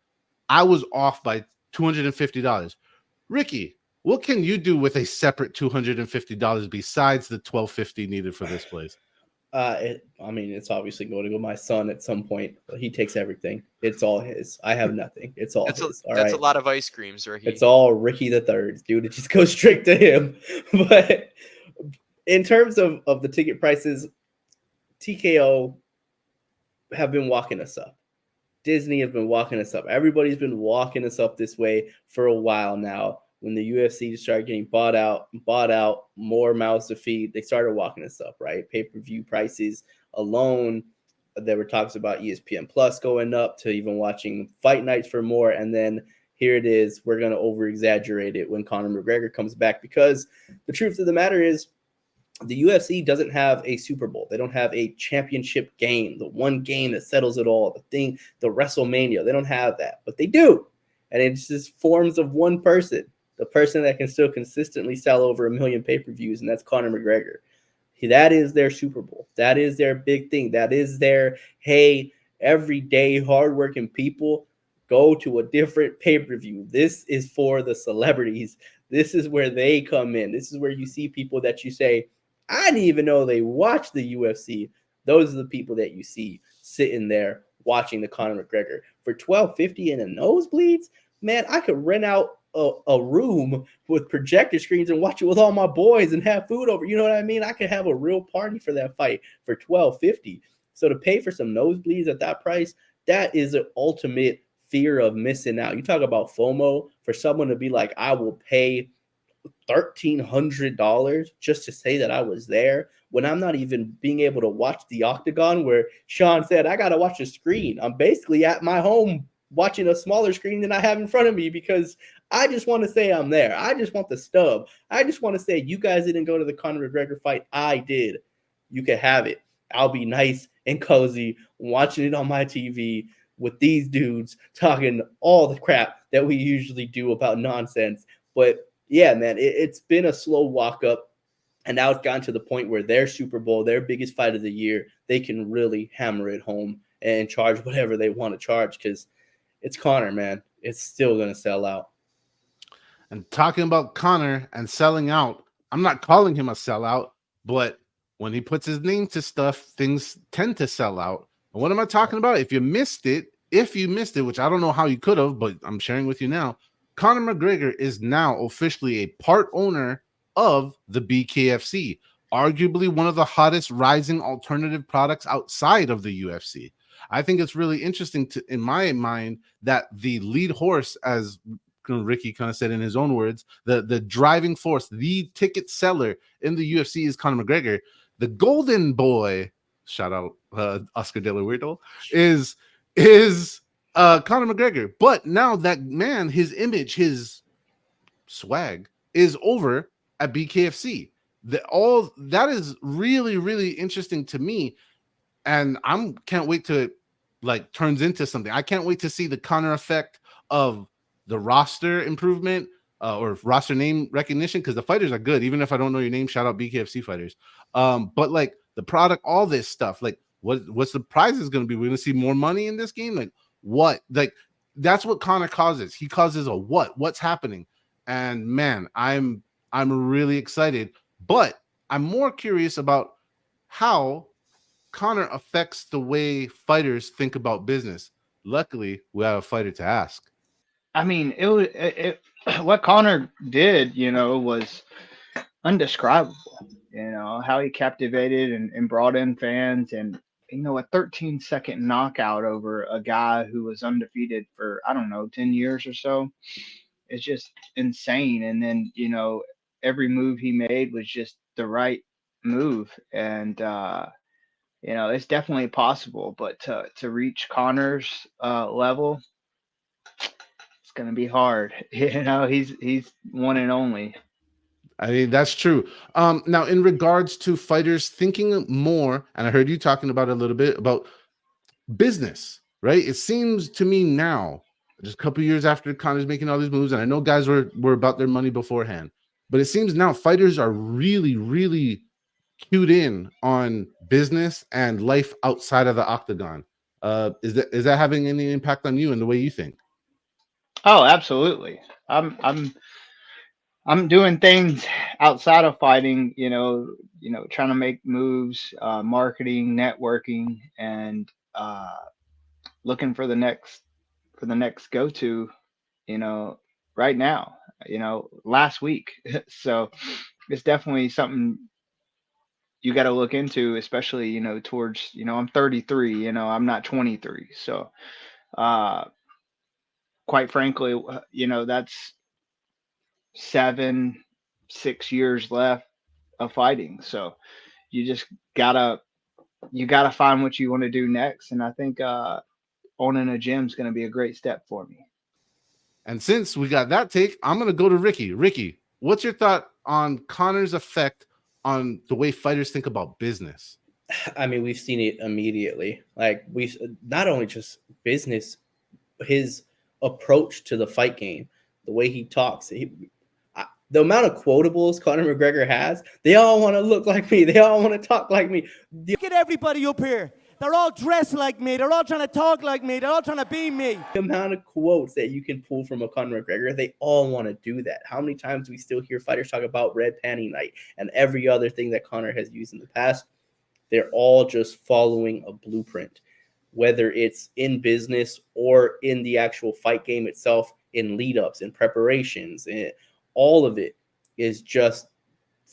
I was off by $250. Ricky, what can you do with a separate $250 besides the $1,250 needed for this place? It's obviously going to go my son at some point. He takes everything. It's all his. I have nothing. It's all his. That's a lot of ice creams, Ricky. It's all Ricky the Third, dude. It just goes straight to him. But in terms of the ticket prices, TKO have been walking us up. Disney have been walking us up. Everybody's been walking us up this way for a while now. When the UFC started getting bought out, more mouths to feed, they started walking us up, right? Pay-per-view prices alone. There were talks about ESPN Plus going up to even watching fight nights for more. And then here it is. We're going to over-exaggerate it when Conor McGregor comes back, because the truth of the matter is the UFC doesn't have a Super Bowl. They don't have a championship game, the one game that settles it all, the WrestleMania. They don't have that, but they do. And it's just forms of one person. The person that can still consistently sell over 1 million pay-per-views, and that's Conor McGregor. That is their Super Bowl. That is their big thing. That is their, hey, everyday hardworking people go to a different pay-per-view. This is for the celebrities. This is where they come in. This is where you see people that you say, I didn't even know they watched the UFC Those are the people that you see sitting there watching the Conor McGregor for $12.50 in the nosebleeds. Man, I could rent out a room with projector screens and watch it with all my boys and have food over. You know what I mean? I could have a real party for that fight for $12.50. So to pay for some nosebleeds at that price, that is an ultimate fear of missing out. You talk about FOMO, for someone to be like, I will pay $1,300 just to say that I was there, when I'm not even being able to watch the octagon, where Sean said, I got to watch a screen. I'm basically at my home watching a smaller screen than I have in front of me, because I just want to say I'm there. I just want the stub. I just want to say, you guys didn't go to the Conor McGregor fight. I did. You can have it. I'll be nice and cozy watching it on my TV with these dudes talking all the crap that we usually do about nonsense. But yeah, man, it's been a slow walk up. And now it's gotten to the point where their Super Bowl, their biggest fight of the year, they can really hammer it home and charge whatever they want to charge, because it's Conor, man. It's still going to sell out. And talking about Conor and selling out, I'm not calling him a sellout, but when he puts his name to stuff, things tend to sell out. And what am I talking about? If you missed it, which I don't know how you could have, but I'm sharing with you now, Conor McGregor is now officially a part owner of the BKFC, arguably one of the hottest rising alternative products outside of the UFC. I think it's really interesting in my mind, that the lead horse, as Ricky kind of said in his own words, the driving force, the ticket seller in the UFC is Conor McGregor. The golden boy, shout out Oscar De La Huerta, is Conor McGregor. But now that man, his image, his swag is over at BKFC. All that is really, really interesting to me, and can't wait to turns into something. I can't wait to see the Conor effect of the roster improvement or roster name recognition, because the fighters are good. Even if I don't know your name, shout out BKFC fighters. But like the product, all this stuff, like what's the prizes going to be? We're going to see more money in this game. Like what? Like that's what Conor causes. He causes a what's happening. And man, I'm really excited, but I'm more curious about how Conor affects the way fighters think about business. Luckily, we have a fighter to ask. I mean, what Connor did, was undescribable. How he captivated and brought in fans, and a 13-second knockout over a guy who was undefeated for, I don't know, 10 years or so. It's just insane. And then, every move he made was just the right move. And it's definitely possible, but to reach Connor's level, it's gonna be hard. He's one and only. I mean, that's true. Now, in regards to fighters thinking more, and I heard you talking about a little bit about business, right? It seems to me now, just a couple years after Conor's making all these moves, and I know guys were about their money beforehand, but it seems now fighters are really, really cued in on business and life outside of the octagon. Is that having any impact on you and the way you think? Oh, absolutely. I'm doing things outside of fighting, trying to make moves, marketing, networking, and looking for the next go-to, right now, last week. So it's definitely something you got to look into, especially, towards, I'm 33, I'm not 23. So quite frankly, that's 6 years left of fighting. So you gotta find what you want to do next. And I think owning a gym is going to be a great step for me. And since we got that take, I'm going to go to Ricky. Ricky, what's your thought on Conor's effect on the way fighters think about business? I mean, we've seen it immediately. Like, we not only just business, his approach to the fight game, the way he talks, the amount of quotables Conor McGregor has, they all want to look like me. They all want to talk like me. Look at everybody up here. They're all dressed like me. They're all trying to talk like me. They're all trying to be me. The amount of quotes that you can pull from a Conor McGregor, they all want to do that. How many times do we still hear fighters talk about red panty night and every other thing that Conor has used in the past? They're all just following a blueprint, whether it's in business or in the actual fight game itself, in lead ups, in preparations, and all of it is just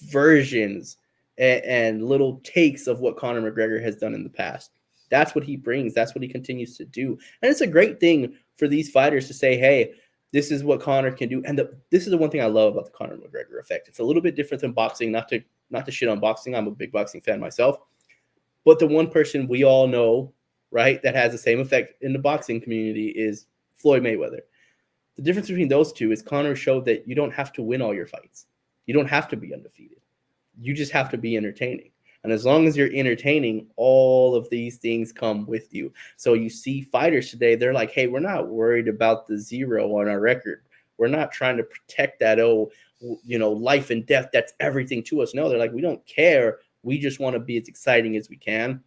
versions and little takes of what Conor McGregor has done in the past. That's what he brings. That's what he continues to do. And it's a great thing for these fighters to say, hey, this is what Conor can do. And this is the one thing I love about the Conor McGregor effect. It's a little bit different than boxing, not to shit on boxing. I'm a big boxing fan myself. But the one person we all know, right, that has the same effect in the boxing community is Floyd Mayweather. The difference between those two is Conor showed that you don't have to win all your fights. You don't have to be undefeated. You just have to be entertaining. And as long as you're entertaining, all of these things come with you. So you see fighters today, they're like, hey, we're not worried about the 0 on our record. We're not trying to protect that, life and death. That's everything to us. No, they're like, we don't care. We just want to be as exciting as we can.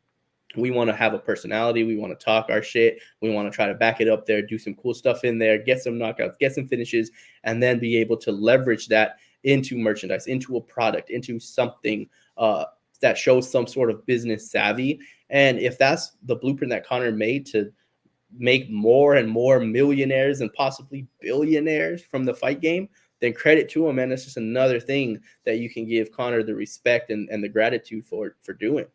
We want to have a personality. We want to talk our shit. We want to try to back it up there, do some cool stuff in there, get some knockouts, get some finishes, and then be able to leverage that into merchandise, into a product, into something that shows some sort of business savvy. And if that's the blueprint that Conor made to make more and more millionaires and possibly billionaires from the fight game, then credit to him, man. It's just another thing that you can give Conor the respect and the gratitude for doing.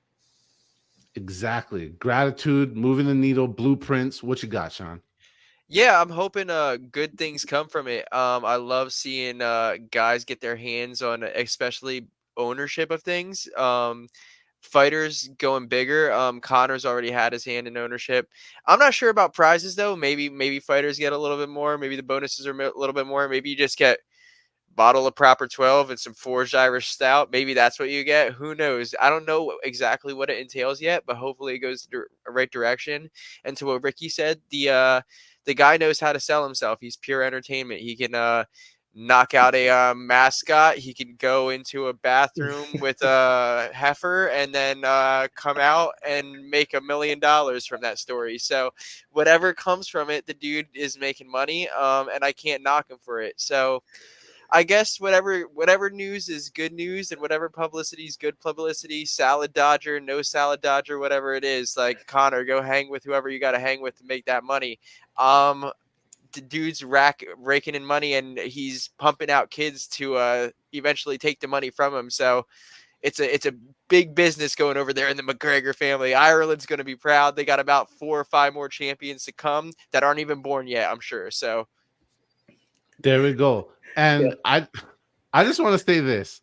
Exactly. Gratitude, moving the needle, blueprints. What you got, Sean? Yeah, I'm hoping good things come from it. I love seeing guys get their hands on, especially ownership of things. Fighters going bigger. Conor's already had his hand in ownership. I'm not sure about prizes though. Maybe fighters get a little bit more. Maybe the bonuses are a little bit more. Maybe you just get bottle of proper 12 and some forged Irish stout. Maybe that's what you get. Who knows? I don't know exactly what it entails yet, but hopefully it goes the right direction. And to what Ricky said, the guy knows how to sell himself. He's pure entertainment. He can knock out a mascot. He can go into a bathroom with a heifer and then come out and make $1 million from that story. So whatever comes from it, the dude is making money, and I can't knock him for it. So I guess whatever news is good news and whatever publicity is good publicity, salad dodger, no salad dodger, whatever it is, like Conor, go hang with whoever you got to hang with to make that money. The dude's raking in money and he's pumping out kids to eventually take the money from him. So it's a big business going over there in the McGregor family. Ireland's going to be proud. They got about 4 or 5 more champions to come that aren't even born yet, I'm sure. So there we go. And Yeah. I just want to say this.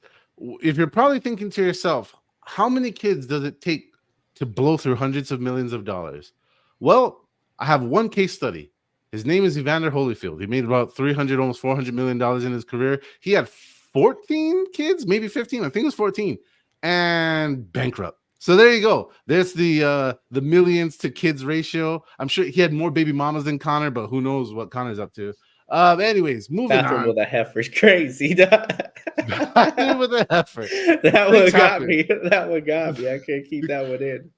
If you're probably thinking to yourself, how many kids does it take to blow through hundreds of millions of dollars? Well, I have one case study. His name is Evander Holyfield. He made about $300, almost $400 million in his career. He had 14 kids, maybe 15. I think it was 14, and bankrupt. So there you go. There's the millions to kids ratio. I'm sure he had more baby mamas than Conor, but who knows what Conor's up to. Anyways, moving Bathroom on. with a heifer is crazy. Bathroom with a heifer. That one got me. That one got me. I can't keep that one in.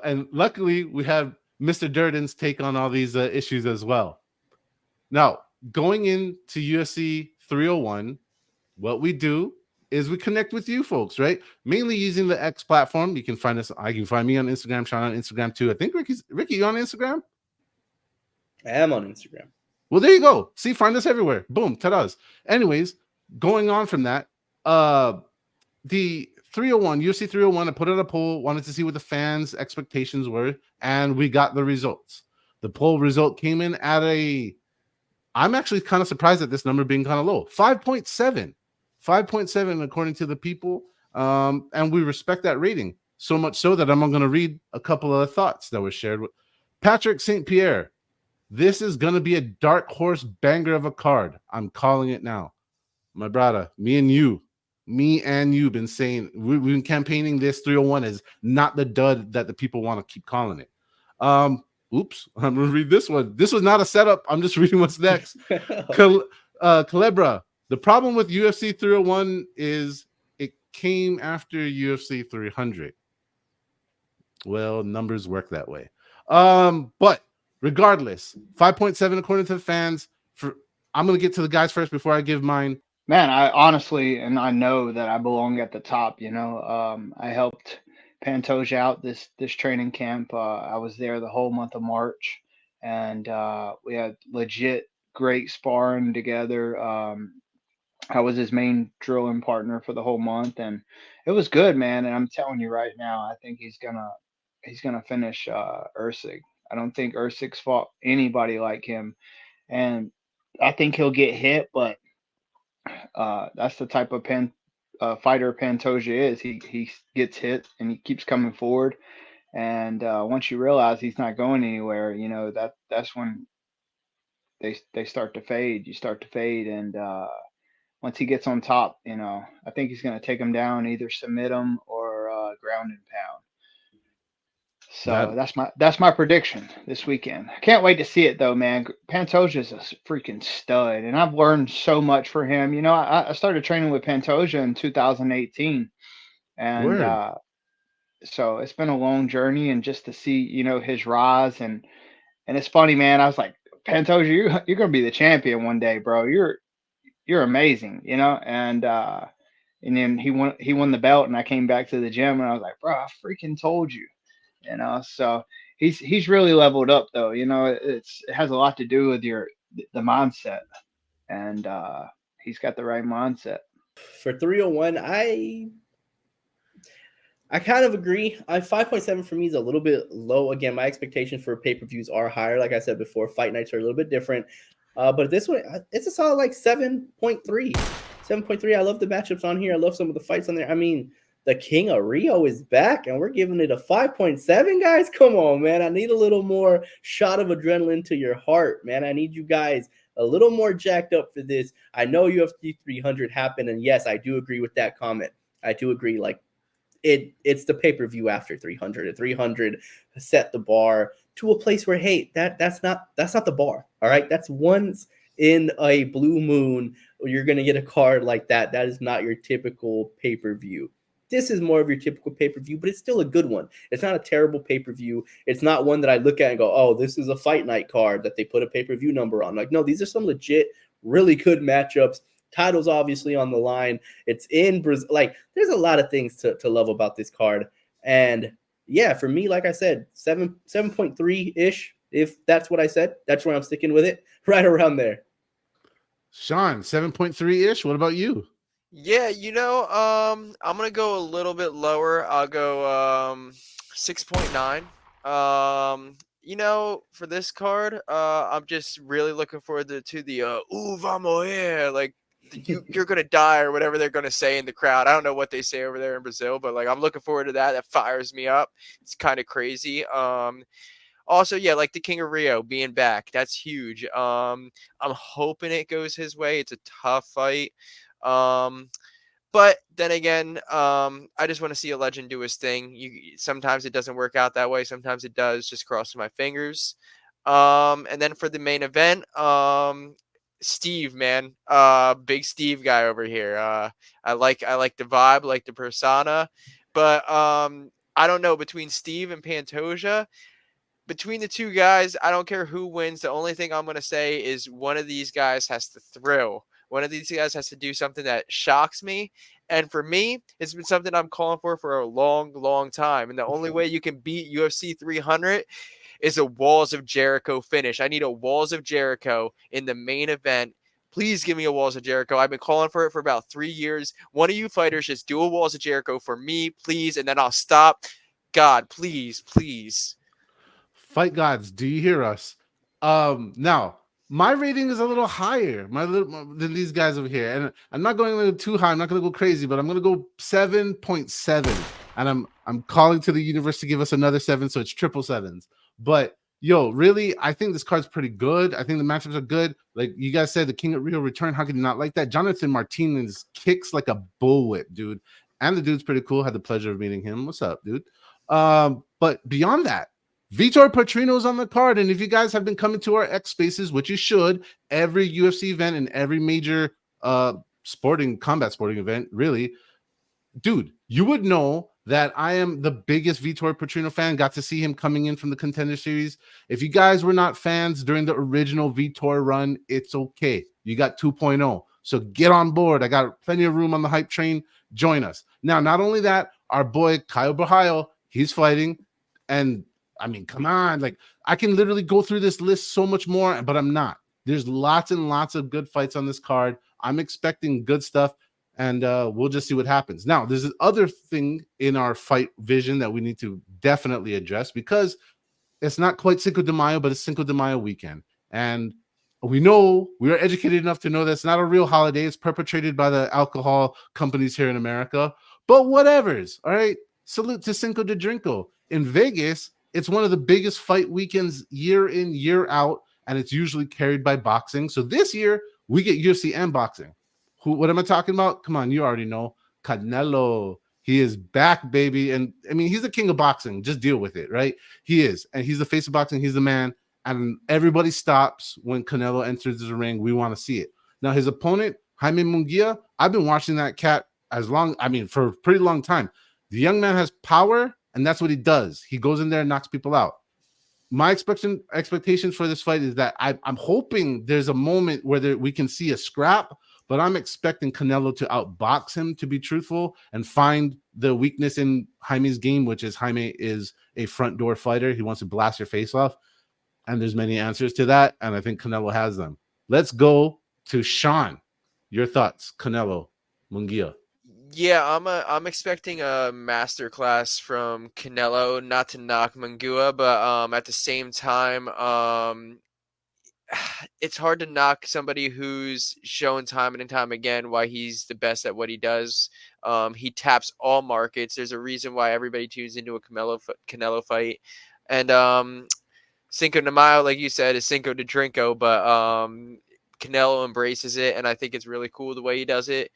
And luckily we have Mr. Durden's take on all these issues as well. Now, going into UFC 301, what we do is we connect with you folks, right? Mainly using the X platform. You can find us. I can find me on Instagram, Sean on Instagram too. I think Ricky, you on Instagram? I am on Instagram. Well, there you go. See, find us everywhere. Boom, ta-da's. Anyways, going on from that, the 301, UFC 301, I put out a poll, wanted to see what the fans' expectations were, and we got the results. The poll result came in at I'm actually kind of surprised at this number being kind of low. 5.7. 5.7 according to the people. And we respect that rating. So much so that I'm going to read a couple of thoughts that were shared with Patrick St. Pierre. This is going to be a dark horse banger of a card. I'm calling it now. My brother, me and you been saying, we've been campaigning this 301 as not the dud that the people want to keep calling it. Oops, I'm going to read this one. This was not a setup. I'm just reading what's next. Calebra, the problem with UFC 301 is it came after UFC 300. Well, numbers work that way. But regardless, 5.7 according to the fans. I'm going to get to the guys first before I give mine. Man, I honestly, and I know that I belong at the top. I helped Pantoja out this training camp. I was there the whole month of March, and we had legit great sparring together. I was his main drilling partner for the whole month, and it was good, man. And I'm telling you right now, I think he's gonna finish Usyk. I don't think Usyk's fought anybody like him, and I think he'll get hit, but that's the type of fighter Pantoja is. He gets hit and he keeps coming forward. And once you realize he's not going anywhere, that's when they start to fade. You start to fade, and once he gets on top, I think he's going to take him down, either submit him or ground and pound. That So that's my prediction this weekend. I can't wait to see it though, man. Pantoja's a freaking stud, and I've learned so much for him. I started training with Pantoja in 2018, and word. so it's been a long journey, and just to see his rise, and it's funny, man. I was like, Pantoja, you're gonna be the champion one day, bro. You're amazing, and then he won the belt, and I came back to the gym, and I was like, bro, I freaking told you. So he's really leveled up though. It has a lot to do with the mindset, and he's got the right mindset. For 301, I kind of agree. 5.7 for me is a little bit low. Again, my expectations for pay-per-views are higher. Like I said before, fight nights are a little bit different. But this one, it's a solid like 7.3. 7.3. I love the matchups on here. I love some of the fights on there. I mean, the King of Rio is back, and we're giving it a 5.7, guys. Come on, man. I need a little more shot of adrenaline to your heart, man. I need you guys a little more jacked up for this. I know UFC 300 happened, and yes, I do agree with that comment. I do agree. Like, it's the pay-per-view after 300. At 300 set the bar to a place where, hey, that's not the bar. All right, that's once in a blue moon you're gonna get a card like that. That is not your typical pay-per-view. This is more of your typical pay-per-view, but it's still a good one. It's not a terrible pay-per-view. It's not one that I look at and go, oh, this is a fight night card that they put a pay-per-view number on. Like, no, these are some legit, really good matchups. Titles obviously on the line. It's in Brazil. Like, there's a lot of things to love about this card. And yeah, for me, like I said, 7.3-ish. If that's what I said, that's where I'm sticking with it. Right around there. Sean, 7.3-ish. What about you? Yeah, I'm gonna go a little bit lower. I'll go 6.9. For this card, I'm just really looking forward to the vamos here, like you're gonna die or whatever they're gonna say in the crowd. I don't know what they say over there in Brazil, but like I'm looking forward to that. That fires me up. It's kind of crazy. Also, yeah, like the King of Rio being back, that's huge. I'm hoping it goes his way. It's a tough fight. But then again, I just want to see a legend do his thing. Sometimes it doesn't work out that way. Sometimes it does. Just crossing my fingers. And then for the main event, Steve, man, big Steve guy over here. I like the vibe, like the persona, but I don't know, between Steve and Pantoja. Between the two guys, I don't care who wins. The only thing I'm going to say is one of these guys has to thrill. One of these guys has to do something that shocks me. And for me, it's been something I'm calling for a long, long time. And the only way you can beat UFC 300 is a Walls of Jericho finish. I need a Walls of Jericho in the main event. Please give me a Walls of Jericho. I've been calling for it for about 3 years. One of you fighters just do a Walls of Jericho for me, please, and then I'll stop. God, please, please. Fight gods, do you hear us? Now my rating is a little higher, than these guys over here, and I'm not going a little too high. I'm not going to go crazy, but I'm going to go 7.7, and I'm calling to the universe to give us another 7, so it's triple sevens. But yo, really, I think this card's pretty good. I think the matchups are good. Like you guys said, the King of Rio return. How could you not like that? Jonathan Martinez kicks like a bullwhip, dude, and the dude's pretty cool. Had the pleasure of meeting him. What's up, dude? But beyond that, Vitor Petrino's on the card, and if you guys have been coming to our X Spaces, which you should, every UFC event and every major combat sporting event, really, dude, you would know that I am the biggest Vitor Petrino fan. Got to see him coming in from the Contender Series. If you guys were not fans during the original Vitor run, it's okay. You got 2.0. So get on board. I got plenty of room on the hype train. Join us. Now, not only that, our boy Kyle Bajio, he's fighting. And I mean, come on. Like, I can literally go through this list so much more, but I'm not. There's lots and lots of good fights on this card. I'm expecting good stuff, and we'll just see what happens. Now, there's this other thing in our fight vision that we need to definitely address, because it's not quite Cinco de Mayo, but it's Cinco de Mayo weekend. And we are educated enough to know that it's not a real holiday. It's perpetrated by the alcohol companies here in America. But whatevers, all right? Salute to Cinco de Drinko. In Vegas, it's one of the biggest fight weekends year in, year out, and it's usually carried by boxing. So this year, we get UFC and boxing. What am I talking about? Come on, you already know. Canelo. He is back, baby. And I mean, he's the king of boxing. Just deal with it, right? He is. And he's the face of boxing. He's the man. And everybody stops when Canelo enters the ring. We want to see it. Now, his opponent, Jaime Munguia, I've been watching that cat for a pretty long time. The young man has power, and that's what he does. He goes in there and knocks people out. My expectations for this fight is that I'm hoping there's a moment where we can see a scrap, but I'm expecting Canelo to outbox him, to be truthful, and find the weakness in Jaime's game, which is Jaime is a front door fighter. He wants to blast your face off. And there's many answers to that, and I think Canelo has them. Let's go to Sean. Your thoughts, Canelo, Munguia. Yeah, I'm expecting a masterclass from Canelo, not to knock Munguia, but at the same time, it's hard to knock somebody who's shown time and time again why he's the best at what he does. He taps all markets. There's a reason why everybody tunes into a Canelo fight, and Cinco de Mayo, like you said, is Cinco de Drinko, but Canelo embraces it, and I think it's really cool the way he does it.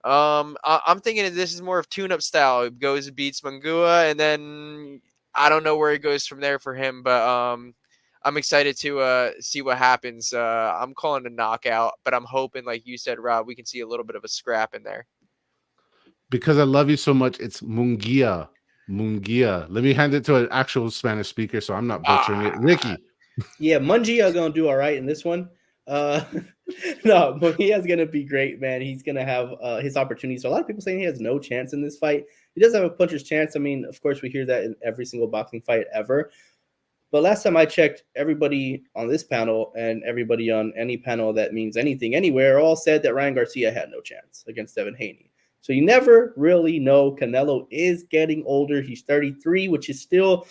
I'm thinking this is more of tune-up style. He goes and beats Munguia, and then I don't know where it goes from there for him, but I'm excited to see what happens. I'm calling a knockout, but I'm hoping, like you said, Rob, we can see a little bit of a scrap in there. Because I love you so much, it's Munguia. Munguia. Let me hand it to an actual Spanish speaker so I'm not butchering it. Ricky. Yeah, Munguia going to do all right in this one. No, Munguia's going to be great, man. He's going to have his opportunity. So a lot of people saying he has no chance in this fight. He does have a puncher's chance. I mean, of course, we hear that in every single boxing fight ever. But last time I checked, everybody on this panel and everybody on any panel that means anything anywhere all said that Ryan Garcia had no chance against Devin Haney. So you never really know. Canelo is getting older. He's 33, which is still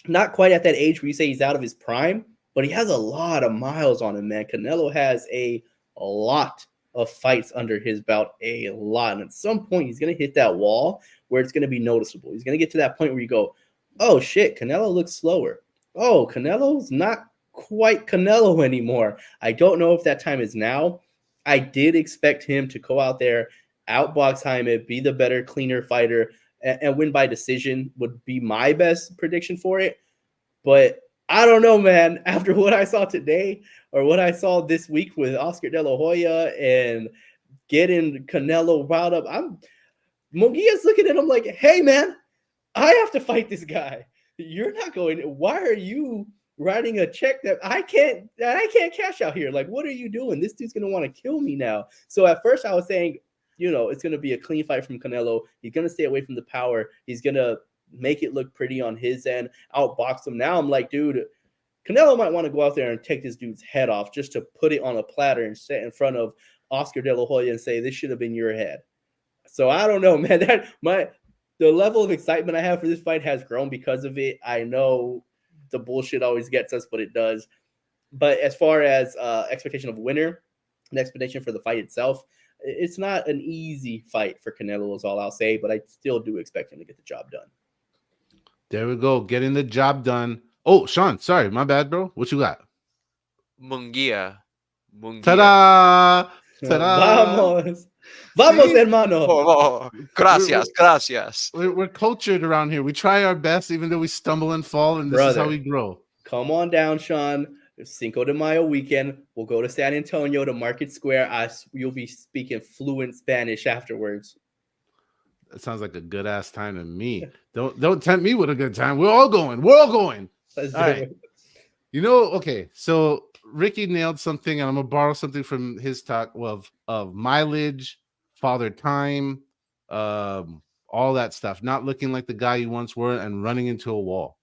not quite at that age where you say he's out of his prime, but he has a lot of miles on him, man. Canelo has a lot of fights under his belt, a lot. And at some point, he's going to hit that wall where it's going to be noticeable. He's going to get to that point where you go, oh, shit, Canelo looks slower. Oh, Canelo's not quite Canelo anymore. I don't know if that time is now. I did expect him to go out there, outbox Jaime, be the better, cleaner fighter, and win by decision would be my best prediction for it. But I don't know, man. After what I saw today or what I saw this week with Oscar De La Hoya and getting Canelo riled up, Munguia's looking at him like, hey, man, I have to fight this guy. You're not going. Why are you writing a check that I can't cash out here? Like, what are you doing? This dude's going to want to kill me now. So at first I was saying, it's going to be a clean fight from Canelo. He's going to stay away from the power. He's going to make it look pretty on his end, outbox him. Now I'm like, dude, Canelo might want to go out there and take this dude's head off just to put it on a platter and sit in front of Oscar De La Hoya and say, this should have been your head. So I don't know, man. The level of excitement I have for this fight has grown because of it. I know the bullshit always gets us, but it does. But as far as expectation of winner and expectation for the fight itself, it's not an easy fight for Canelo is all I'll say, but I still do expect him to get the job done. There we go. Getting the job done. Oh, Sean, sorry. My bad, bro. What you got? Munguia. Ta-da! Ta-da! Vamos, hermano. Oh, gracias. We're cultured around here. We try our best, even though we stumble and fall, and this is how we grow. Come on down, Sean. Cinco de Mayo weekend. We'll go to San Antonio to Market Square. You'll be speaking fluent Spanish afterwards. That sounds like a good ass time to me. Don't tempt me with a good time. We're all going. All right. Okay. So Ricky nailed something, and I'm gonna borrow something from his talk of mileage, father time, all that stuff. Not looking like the guy you once were, and running into a wall.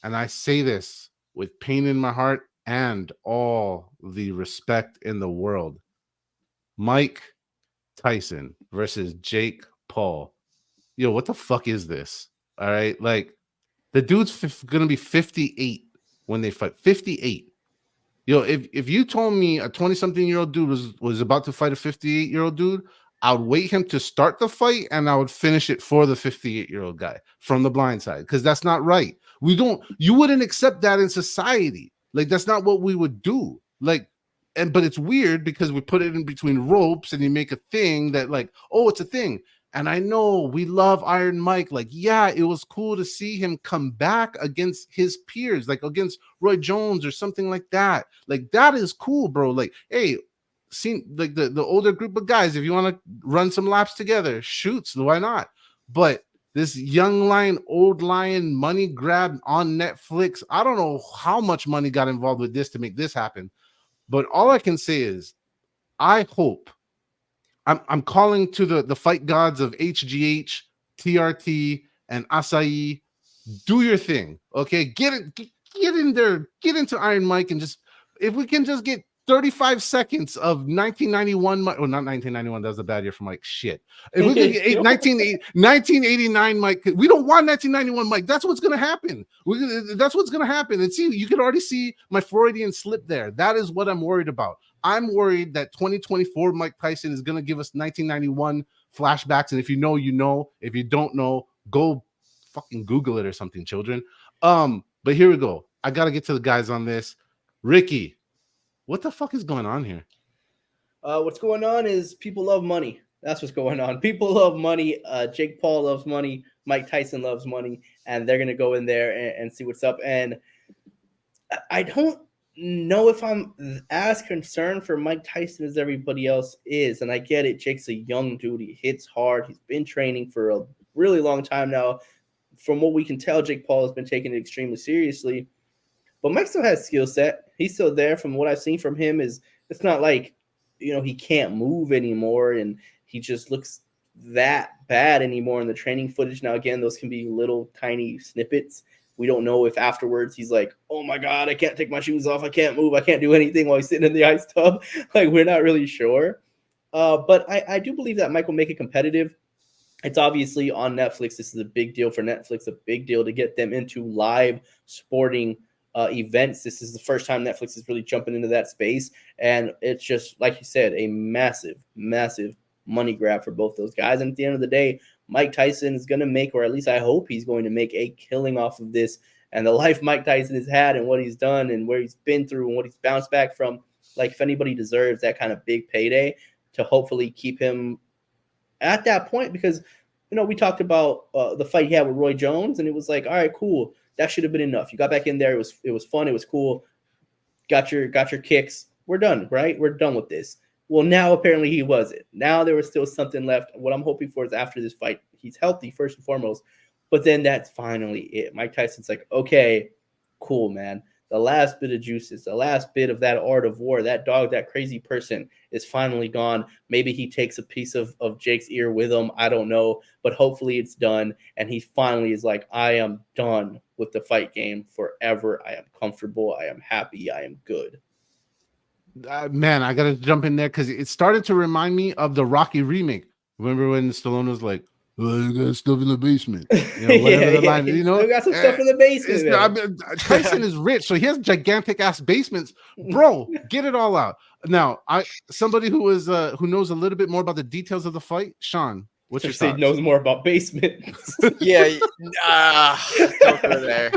And I say this with pain in my heart and all the respect in the world. Mike Tyson versus Jake Paul. Yo, what the fuck is this? All right, like the dude's gonna be 58 when they fight. 58. Yo, if you told me a 20-something-year-old dude was about to fight a 58-year-old dude, I would wait him to start the fight and I would finish it for the 58-year-old guy from the blind side, because that's not right. You wouldn't accept that in society. Like, that's not what we would do. Like, but it's weird because we put it in between ropes and you make a thing that, like, oh, it's a thing. And I know we love Iron Mike. Like, yeah, it was cool to see him come back against his peers, like against Roy Jones or something like that. Like, that is cool, bro. Like, hey, see, like the older group of guys, if you want to run some laps together, shoots, why not? But this young lion, old lion money grab on Netflix, I don't know how much money got involved with this to make this happen. But all I can say is, I hope, I'm calling to the fight gods of HGH, TRT, and Acai. Do your thing, okay? Get in there, get into Iron Mike, and just, if we can just get 35 seconds of 1991, not 1991, that was a bad year for Mike. Shit. If we could get 1989 Mike, we don't want 1991 Mike. That's what's going to happen. That's what's going to happen. And see, you can already see my Freudian slip there. That is what I'm worried about. I'm worried that 2024 Mike Tyson is going to give us 1991 flashbacks. And if you know, you know. If you don't know, go fucking Google it or something, children. But here we go. I got to get to the guys on this. Ricky, what the fuck is going on here? What's going on is people love money. That's what's going on. People love money. Jake Paul loves money. Mike Tyson loves money. And they're going to go in there and see what's up. And I don't know if I'm as concerned for Mike Tyson as everybody else is. And I get it. Jake's a young dude. He hits hard. He's been training for a really long time now. From what we can tell, Jake Paul has been taking it extremely seriously. But Mike still has skill set. He's still there. From what I've seen from him, is it's not like, he can't move anymore and he just looks that bad anymore in the training footage. Now, again, those can be little tiny snippets. We don't know if afterwards he's like, oh my God, I can't take my shoes off. I can't move. I can't do anything while he's sitting in the ice tub. Like, we're not really sure. But I do believe that Mike will make it competitive. It's obviously on Netflix. This is a big deal for Netflix, a big deal to get them into live sporting events. This is the first time Netflix is really jumping into that space. And it's just, like you said, a massive, massive money grab for both those guys. And at the end of the day, Mike Tyson is going to make, or at least I hope he's going to make, a killing off of this. And the life Mike Tyson has had and what he's done and where he's been through and what he's bounced back from, like, if anybody deserves that kind of big payday to hopefully keep him at that point. Because, we talked about the fight he had with Roy Jones, and it was like, all right, cool. That should have been enough. You got back in there. It was fun. It was cool. Got your kicks. We're done, right? We're done with this. Well, now apparently he wasn't. Now there was still something left. What I'm hoping for is after this fight, he's healthy first and foremost. But then that's finally it. Mike Tyson's like, okay, cool, man. The last bit of juices, the last bit of that art of war, that dog, that crazy person is finally gone. Maybe he takes a piece of Jake's ear with him. I don't know. But hopefully it's done. And he finally is like, I am done with the fight game forever. I am comfortable. I am happy. I am good. Man, I gotta jump in there because it started to remind me of the Rocky remake. Remember when Stallone was like, "Oh, you got stuff in the basement," whatever the line. We got some stuff in the basement. Tyson is rich, so he has gigantic ass basements, bro. Get it all out now. Somebody who knows a little bit more about the details of the fight, Sean. What's your thoughts? Knows more about basements. Yeah, don't go there.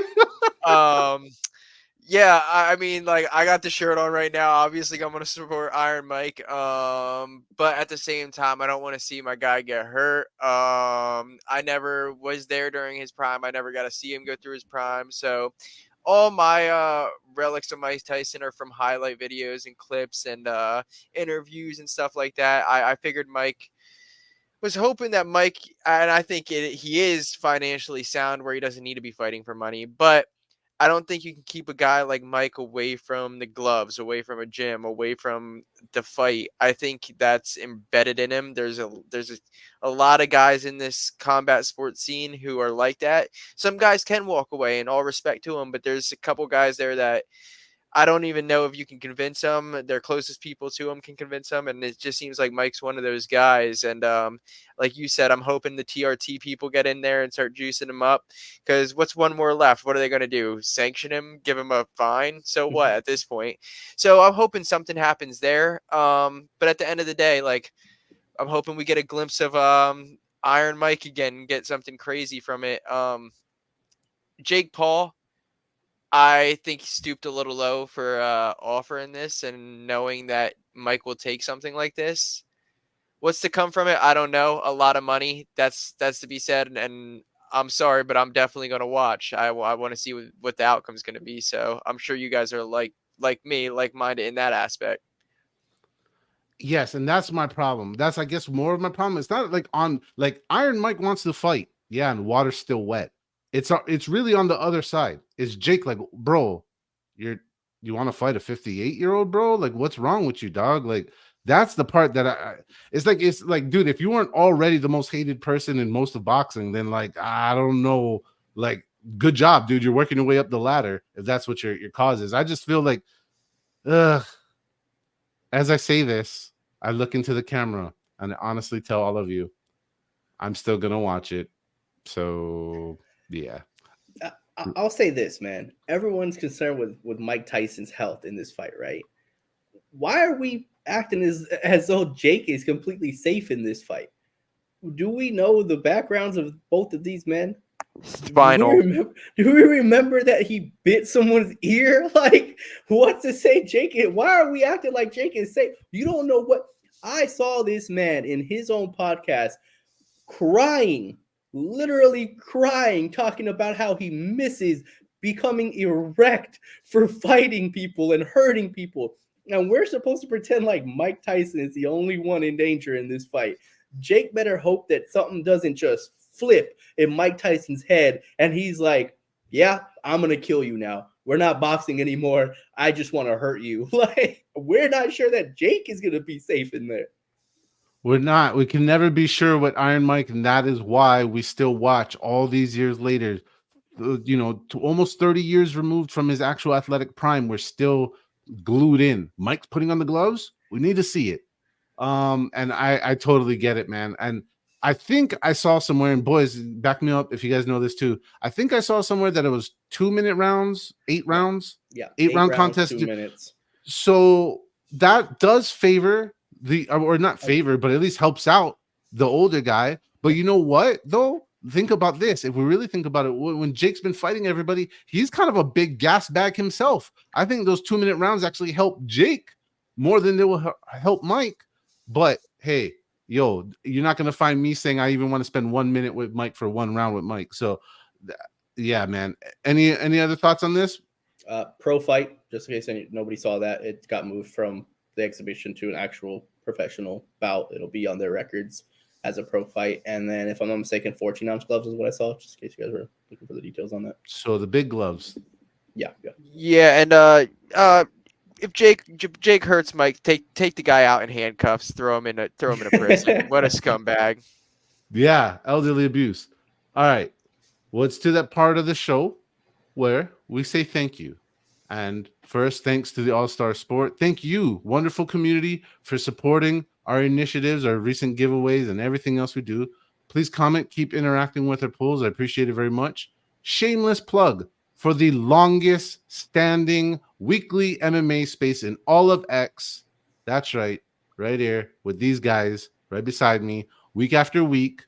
Yeah, I mean, like, I got the shirt on right now. Obviously, I'm going to support Iron Mike. But at the same time, I don't want to see my guy get hurt. I never was there during his prime. I never got to see him go through his prime. So all my relics of Mike Tyson are from highlight videos and clips and interviews and stuff like that. I figured Mike was hoping that and I think he is financially sound where he doesn't need to be fighting for money. But I don't think you can keep a guy like Mike away from the gloves, away from a gym, away from the fight. I think that's embedded in him. There's a lot of guys in this combat sports scene who are like that. Some guys can walk away, and all respect to them, but there's a couple guys there that I don't even know if you can convince them. Their closest people to him can convince them, and it just seems like Mike's one of those guys. And like you said, I'm hoping the TRT people get in there and start juicing him up. Because what's one more left? What are they going to do? Sanction him? Give him a fine? So what at this point? So I'm hoping something happens there. But at the end of the day, like I'm hoping we get a glimpse of Iron Mike again and get something crazy from it. Jake Paul, I think he stooped a little low for offering this and knowing that Mike will take something like this. What's to come from it? I don't know. A lot of money. That's to be said. And I'm sorry, but I'm definitely going to watch. I want to see what the outcome is going to be. So I'm sure you guys are like me, like-minded in that aspect. Yes, and that's my problem. That's, I guess, more of my problem. It's not like Iron Mike wants to fight. Yeah, and water's still wet. It's really on the other side. Is Jake like, bro, you want to fight a 58-year-old, bro? Like, what's wrong with you, dog? Like, that's the part that it's like, dude, if you weren't already the most hated person in most of boxing, then like, I don't know, like, good job, dude. You're working your way up the ladder if that's what your cause is. I just feel like, as I say this, I look into the camera and I honestly tell all of you, I'm still gonna watch it. So yeah. I'll say this, man. Everyone's concerned with Mike Tyson's health in this fight, right? Why are we acting as though Jake is completely safe in this fight? Do we know the backgrounds of both of these men? Spinal. Do we remember that he bit someone's ear? Like, what's to say Jake? Why are we acting like Jake is safe? You don't know what I saw this man in his own podcast crying, literally crying, talking about how he misses becoming erect for fighting people and hurting people. And we're supposed to pretend like Mike Tyson is the only one in danger in this fight. Jake better hope that something doesn't just flip in Mike Tyson's head and he's like, yeah, I'm going to kill you now. We're not boxing anymore. I just want to hurt you. Like, we're not sure that Jake is going to be safe in there. We're not. We can never be sure with Iron Mike, and that is why we still watch all these years later. To almost 30 years removed from his actual athletic prime, we're still glued in. Mike's putting on the gloves. We need to see it. And I totally get it, man. And I think I saw somewhere, and boys, back me up if you guys know this too. I think I saw somewhere that it was 2-minute rounds, 8 rounds. Yeah, 8-round rounds, contest. 2 minutes. So that does favor or not favor, but at least helps out the older guy. But you know what, though? Think about this. If we really think about it, when Jake's been fighting everybody, he's kind of a big gas bag himself. I think those 2-minute rounds actually help Jake more than they will help Mike. But hey, you're not going to find me saying I even want to spend 1 minute with Mike for 1 round with Mike. So yeah, man. Any other thoughts on this? Pro fight, just in case nobody saw that, it got moved from the exhibition to an actual professional bout. It'll be on their records as a pro fight. And then, if I'm not mistaken, 14-ounce gloves is what I saw, just in case you guys were looking for the details on that. So the big gloves. Yeah. And if Jake hurts Mike, take the guy out in handcuffs, throw him in a prison. What a scumbag. Yeah, elderly abuse. All right. Well, it's to that part of the show where we say thank you. And first, thanks to the AllStar Sport. Thank you, wonderful community, for supporting our initiatives, our recent giveaways, and everything else we do. Please comment, keep interacting with our polls. I appreciate it very much. Shameless plug for the longest standing weekly MMA space in all of X. That's right here with these guys right beside me, week after week,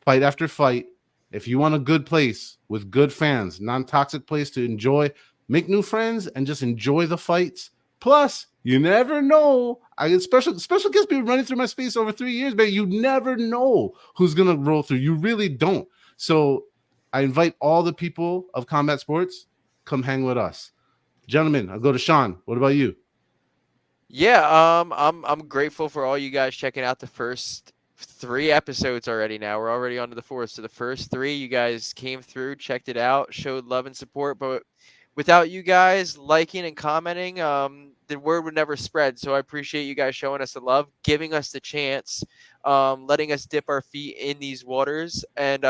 fight after fight. If you want a good place with good fans, non-toxic place to enjoy, make new friends, and just enjoy the fights. Plus, you never know. I get special guests been running through my space over 3 years, but you never know who's gonna roll through. You really don't. So I invite all the people of combat sports, come hang with us. Gentlemen, I'll go to Sean. What about you? Yeah, I'm grateful for all you guys checking out the first 3 episodes already. Now we're already on to the 4th. So the first 3, you guys came through, checked it out, showed love and support. But without you guys liking and commenting, the word would never spread. So I appreciate you guys showing us the love, giving us the chance, letting us dip our feet in these waters and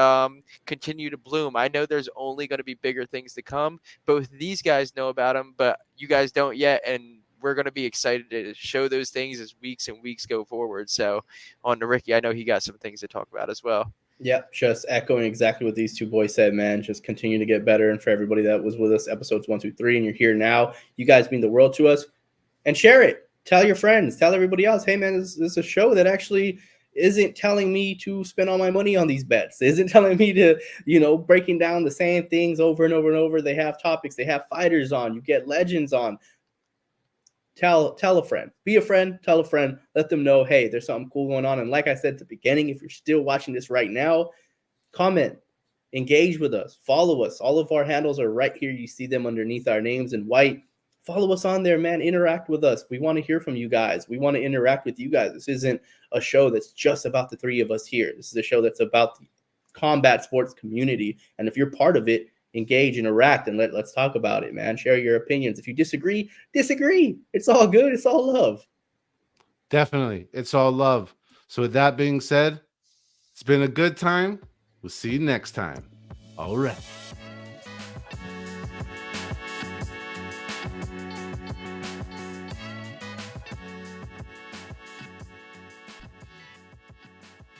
continue to bloom. I know there's only going to be bigger things to come. Both these guys know about them, but you guys don't yet. And we're going to be excited to show those things as weeks and weeks go forward. So on to Ricky, I know he got some things to talk about as well. Yep, just echoing exactly what these two boys said, man. Just continue to get better. And for everybody that was with us, episodes 1, 2, 3, and you're here now, you guys mean the world to us. And share it. Tell your friends. Tell everybody else, hey, man, this is a show that actually isn't telling me to spend all my money on these bets. Isn't telling me to, breaking down the same things over and over and over. They have topics. They have fighters on. You get legends on. Tell a friend. Be a friend. Tell a friend. Let them know, hey, there's something cool going on. And like I said at the beginning, if you're still watching this right now, comment, engage with us, follow us. All of our handles are right here. You see them underneath our names in white. Follow us on there, man. Interact with us. We want to hear from you guys. We want to interact with you guys. This isn't a show that's just about the three of us here. This is a show that's about the combat sports community. And if you're part of it, engage, interact, and let's talk about it, man. Share your opinions. If you disagree. It's all good. It's all love. Definitely. It's all love. So with that being said, it's been a good time. We'll see you next time. All right.